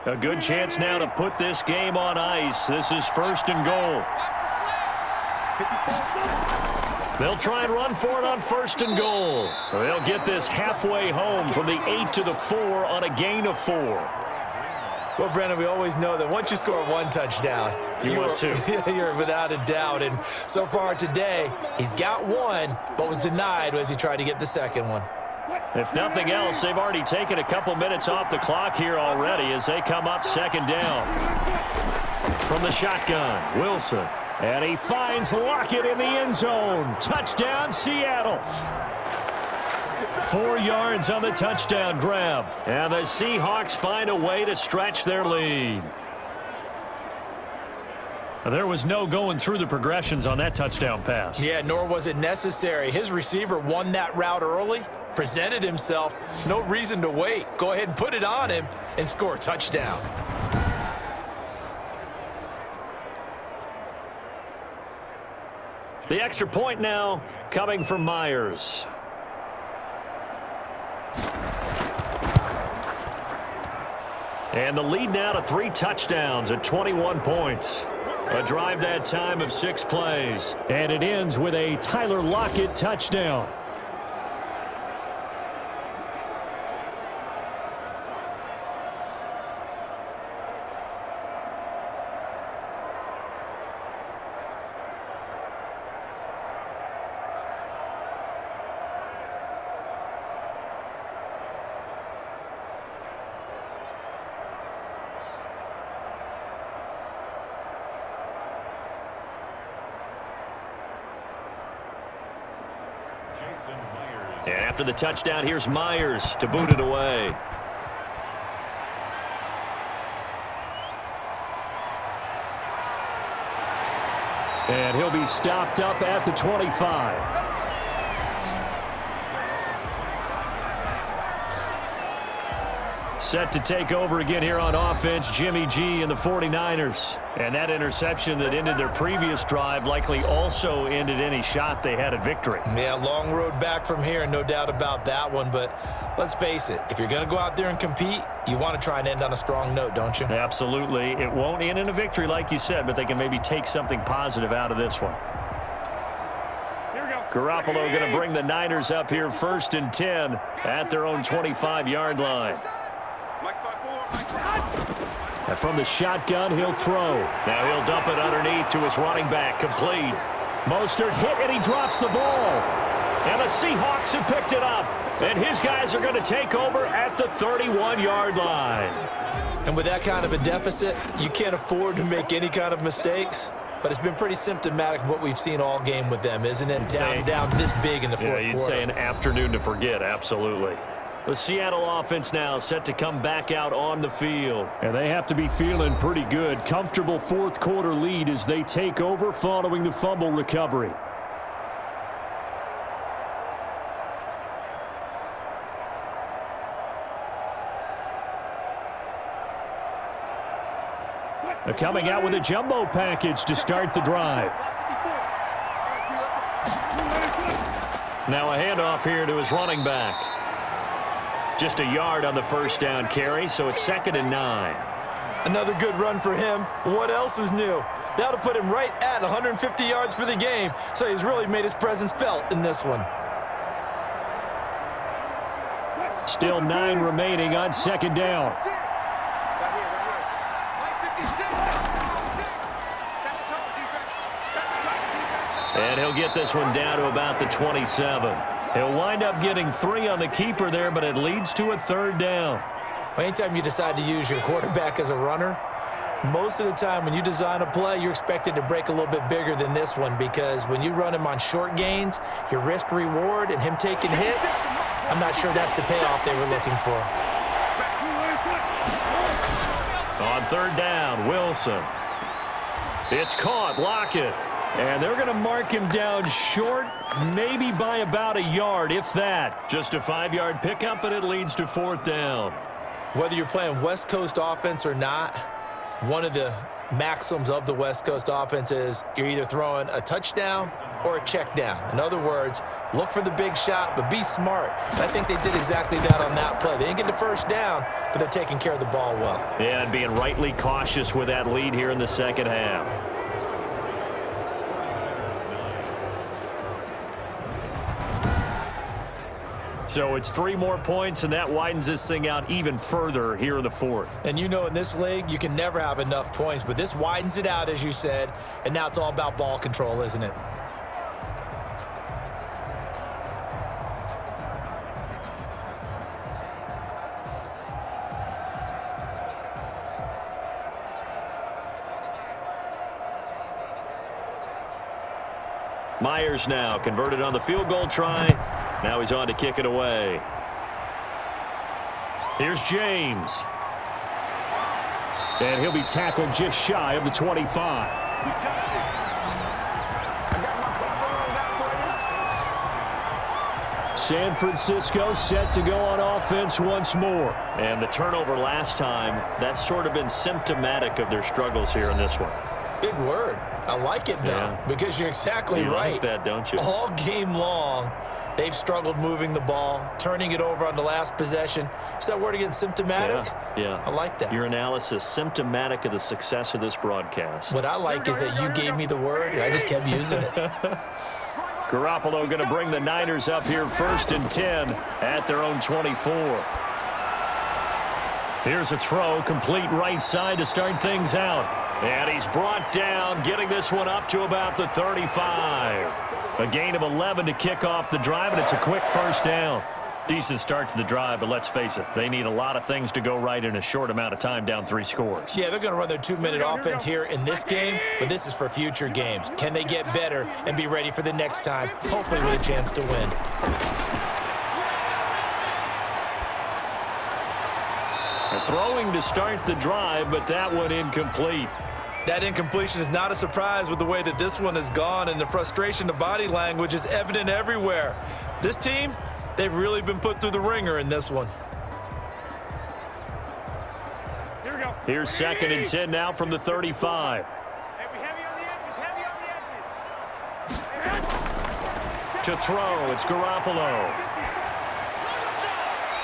A good chance now to put this game on ice. This is 1st and goal. They'll try and run for it on 1st and goal. They'll get this halfway home from the 8 to the 4 on a gain of 4.
Well, Brandon, we always know that once you score 1 touchdown,
you're
without a doubt. And so far today, he's got 1, but was denied as he tried to get the second one.
If nothing else, they've already taken a couple minutes off the clock here already as they come up 2nd down. From the shotgun, Wilson. And he finds Lockett in the end zone. Touchdown, Seattle. 4 yards on the touchdown grab. And the Seahawks find a way to stretch their lead. There was no going through the progressions on that touchdown pass.
Yeah, nor was it necessary. His receiver won that route early, presented himself. No reason to wait. Go ahead and put it on him and score a touchdown.
The extra point now coming from Myers. And the lead now to 3 touchdowns at 21 points. A drive that time of 6 plays. And it ends with a Tyler Lockett touchdown. And after the touchdown, here's Myers to boot it away. And he'll be stopped up at the 25. Set to take over again here on offense, Jimmy G and the 49ers. And that interception that ended their previous drive likely also ended any shot they had at victory.
Yeah, long road back from here, no doubt about that one. But let's face it, if you're going to go out there and compete, you want to try and end on a strong note, don't you?
Absolutely. It won't end in a victory like you said, but they can maybe take something positive out of this one.
Here we go.
Garoppolo going to bring the Niners up here 1st and 10 at their own 25-yard line. And from the shotgun, he'll throw. Now he'll dump it underneath to his running back. Complete. Mostert hit, and he drops the ball. And the Seahawks have picked it up. And his guys are going to take over at the 31-yard line.
And with that kind of a deficit, you can't afford to make any kind of mistakes. But it's been pretty symptomatic of what we've seen all game with them, isn't it? Down this big in the fourth quarter.
You'd say an afternoon to forget, absolutely. The Seattle offense now set to come back out on the field.
And they have to be feeling pretty good. Comfortable fourth quarter lead as they take over following the fumble recovery. They're coming out with a jumbo package to start the drive.
Now a handoff here to his running back. Just a yard on the first down carry, so it's 2nd and 9.
Another good run for him. What else is new? That'll put him right at 150 yards for the game, so he's really made his presence felt in this one.
Still 9 remaining on 2nd down.
And he'll get this one down to about the 27. He'll wind up getting 3 on the keeper there, but it leads to a 3rd down.
Anytime you decide to use your quarterback as a runner, most of the time when you design a play, you're expected to break a little bit bigger than this one, because when you run him on short gains, your risk-reward and him taking hits, I'm not sure that's the payoff they were looking for.
On 3rd down, Wilson. It's caught. Lockett. And they're going to mark him down short, maybe by about a yard, if that. Just a 5-yard pickup, and it leads to 4th down.
Whether you're playing West Coast offense or not, one of the maxims of the West Coast offense is you're either throwing a touchdown or a check down. In other words, look for the big shot, but be smart. And I think they did exactly that on that play. They didn't get the first down, but they're taking care of the ball well.
Yeah, and being rightly cautious with that lead here in the second half. So it's 3 more points, and that widens this thing out even further here in the 4th.
And you know in this league, you can never have enough points, but this widens it out, as you said, and now it's all about ball control, isn't it?
Myers now converted on the field goal try. Now he's on to kick it away. Here's James.
And he'll be tackled just shy of the 25. San Francisco set to go on offense once more.
And the turnover last time, that's sort of been symptomatic of their struggles here in this one.
Big word. I like it, though, because you're exactly right.
You like that, don't you?
All game long, they've struggled moving the ball, turning it over on the last possession. Is that word again, symptomatic?
Yeah.
I like that.
Your analysis, symptomatic of the success of this broadcast.
What I like is that you gave me the word, and I just kept using it.
Garoppolo going to bring the Niners up here 1st and 10 at their own 24. Here's a throw, complete right side to start things out. And he's brought down, getting this one up to about the 35. A gain of 11 to kick off the drive, and it's a quick 1st down. Decent start to the drive, but let's face it, they need a lot of things to go right in a short amount of time, down 3 scores.
Yeah, they're going to run their 2-minute offense here in this game, but this is for future games. Can they get better and be ready for the next time, hopefully with a chance to win?
Throwing to start the drive, but that one incomplete.
That incompletion is not a surprise with the way that this one has gone, and the frustration, the body language is evident everywhere. This team, they've really been put through the ringer in this one.
Here we go.
Here's 2nd and 10 now from the 35.
Heavy on the edges, heavy on the edges.
To throw, it's Garoppolo.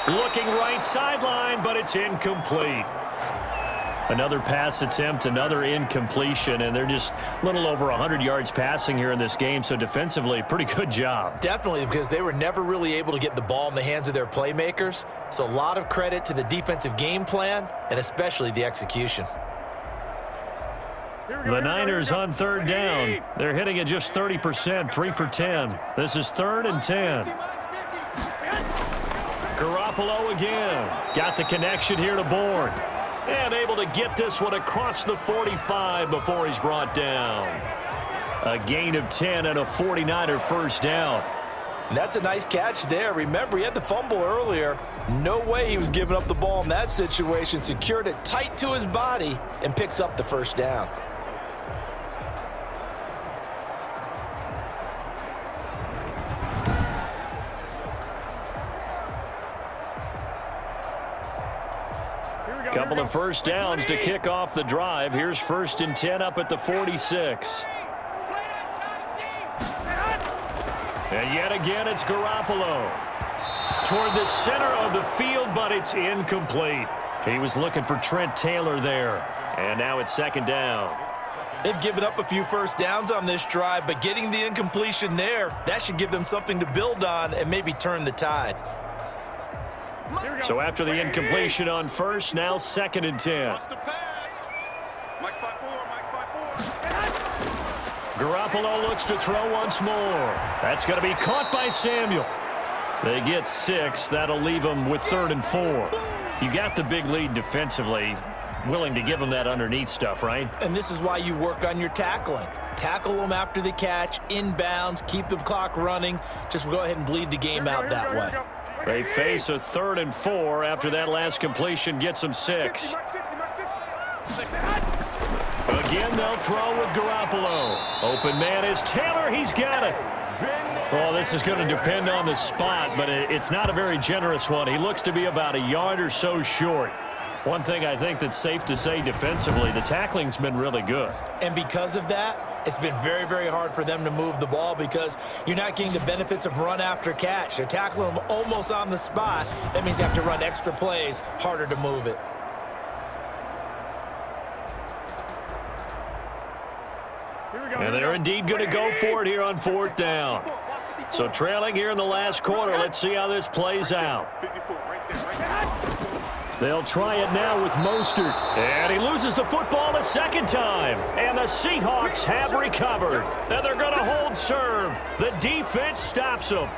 Looking right sideline, but it's incomplete. Another pass attempt, another incompletion, and they're just a little over 100 yards passing here in this game, so defensively, pretty good job.
Definitely, because they were never really able to get the ball in the hands of their playmakers, so a lot of credit to the defensive game plan and especially the execution.
The Niners on third down. They're hitting at just 30%, 3 for 10. This is 3rd and 10. Garoppolo again. Got the connection here to Bourne. And able to get this one across the 45 before he's brought down. A gain of 10 and a 49er first down.
That's a nice catch there. Remember, he had the fumble earlier. No way he was giving up the ball in that situation. Secured it tight to his body and picks up the first down.
Couple of first downs to kick off the drive. Here's 1st and 10 up at the 46. And yet again, it's Garoppolo. Toward the center of the field, but it's incomplete. He was looking for Trent Taylor there. And now it's 2nd down.
They've given up a few first downs on this drive, but getting the incompletion there, that should give them something to build on and maybe turn the tide.
So after the incompletion on first, now 2nd and 10. Garoppolo looks to throw once more. That's going to be caught by Samuel. They get 6. That'll leave them with 3rd and 4. You got the big lead defensively. Willing to give them that underneath stuff, right?
And this is why you work on your tackling. Tackle them after the catch, inbounds, keep the clock running. Just go ahead and bleed the game out that way.
They face a 3rd and 4 after that last completion gets them 6. Again, they'll throw with Garoppolo. Open man is Taylor. He's got it. Well, this is going to depend on the spot, but it's not a very generous one. He looks to be about a yard or so short. One thing I think that's safe to say defensively, the tackling's been really good.
And because of that, it's been very, very hard for them to move the ball because you're not getting the benefits of run after catch. They're tackling them almost on the spot. That means you have to run extra plays, harder to move it.
And they're indeed going to go for it here on 4th down. So trailing here in the last quarter, let's see how this plays out. They'll try it now with Mostert. And he loses the football a 2nd time. And the Seahawks have recovered. And they're going to hold serve. The defense stops them.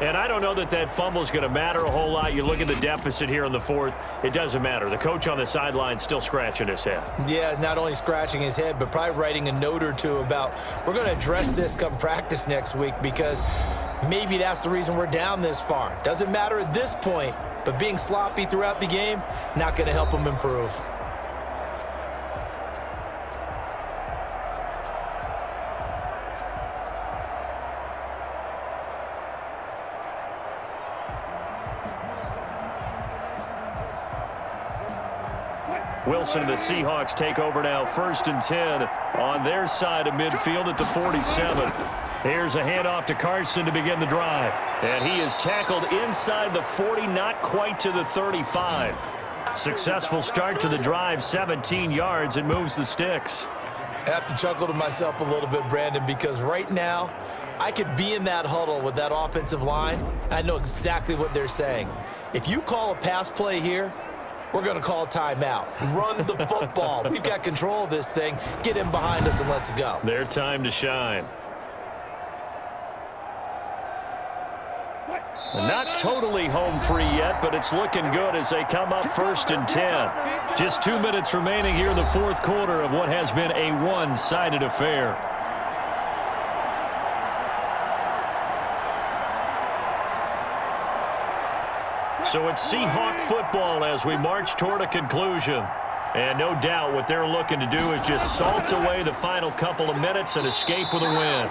And I don't know that that fumble is going to matter a whole lot. You look at the deficit here in the 4th. It doesn't matter. The coach on the sideline still scratching his head.
Yeah, not only scratching his head, but probably writing a note or two about we're going to address this come practice next week because maybe that's the reason we're down this far. Doesn't matter at this point. But being sloppy throughout the game, not going to help them improve.
Wilson and the Seahawks take over now, 1st and 10 on their side of midfield at the 47. Here's a handoff to Carson to begin the drive. And he is tackled inside the 40, not quite to the 35. Successful start to the drive, 17 yards, and moves the sticks.
I have to chuckle to myself a little bit, Brandon, because right now I could be in that huddle with that offensive line. I know exactly what they're saying. If you call a pass play here, we're going to call a timeout. Run the football. We've got control of this thing. Get in behind us and let's go.
Their time to shine. Not totally home free yet, but it's looking good as they come up 1st and 10. Just 2 minutes remaining here in the 4th quarter of what has been a one-sided affair. So it's Seahawk football as we march toward a conclusion. And no doubt what they're looking to do is just salt away the final couple of minutes and escape with a win.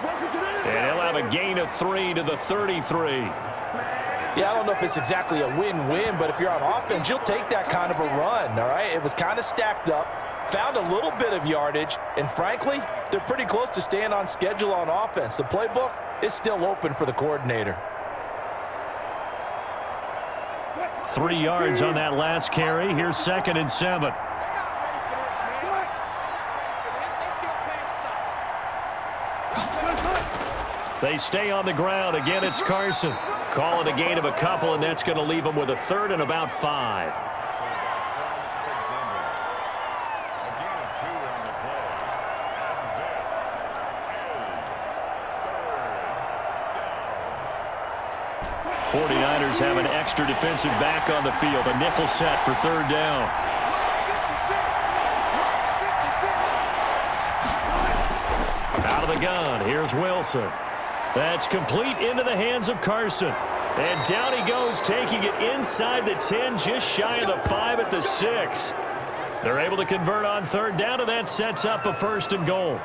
And he'll have a gain of 3 to the 33.
Yeah, I don't know if it's exactly a win-win, but if you're on offense, you'll take that kind of a run, all right? It was kind of stacked up, found a little bit of yardage, and frankly, they're pretty close to staying on schedule on offense. The playbook is still open for the coordinator.
3 yards on that last carry. Here's 2nd and 7. They stay on the ground. Again, it's Carson. Call it a gain of a couple, and that's going to leave them with a third and about 5. '49ers have an extra defensive back on the field. A nickel set for third down. Out of the gun, here's Wilson. That's complete into the hands of Carson. And down he goes, taking it inside the 10, just shy of the 5 at the 6. They're able to convert on third down, and that sets up a 1st and goal.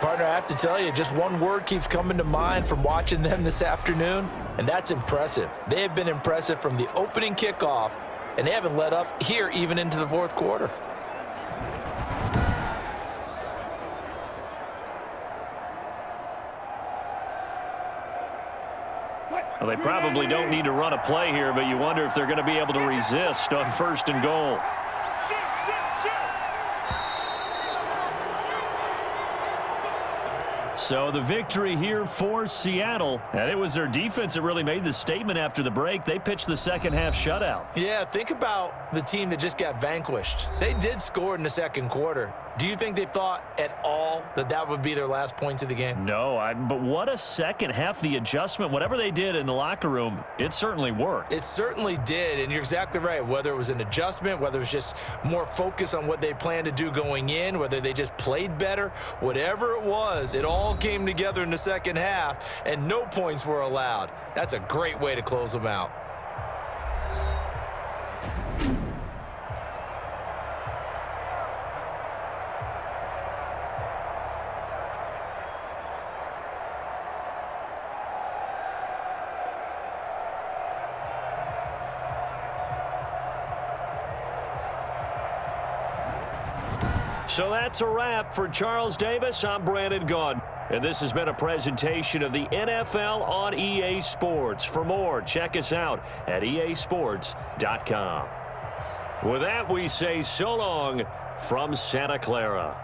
Partner, I have to tell you, just one word keeps coming to mind from watching them this afternoon, and that's impressive. They have been impressive from the opening kickoff, and they haven't let up here even into the 4th quarter.
Well, they probably don't need to run a play here, but you wonder if they're going to be able to resist on 1st and goal. So the victory here for Seattle, and it was their defense that really made the statement after the break. They pitched the second half shutout.
Yeah, think about the team that just got vanquished. They did score in the 2nd quarter. Do you think they thought at all that that would be their last points of the game?
No, but what a second half. The adjustment, whatever they did in the locker room, it certainly worked.
It certainly did, and you're exactly right. Whether it was an adjustment, whether it was just more focus on what they planned to do going in, whether they just played better, whatever it was, it all came together in the second half, and no points were allowed. That's a great way to close them out.
So that's a wrap for Charles Davis. I'm Brandon Gaudin. And this has been a presentation of the NFL on EA Sports. For more, check us out at easports.com. With that, we say so long from Santa Clara.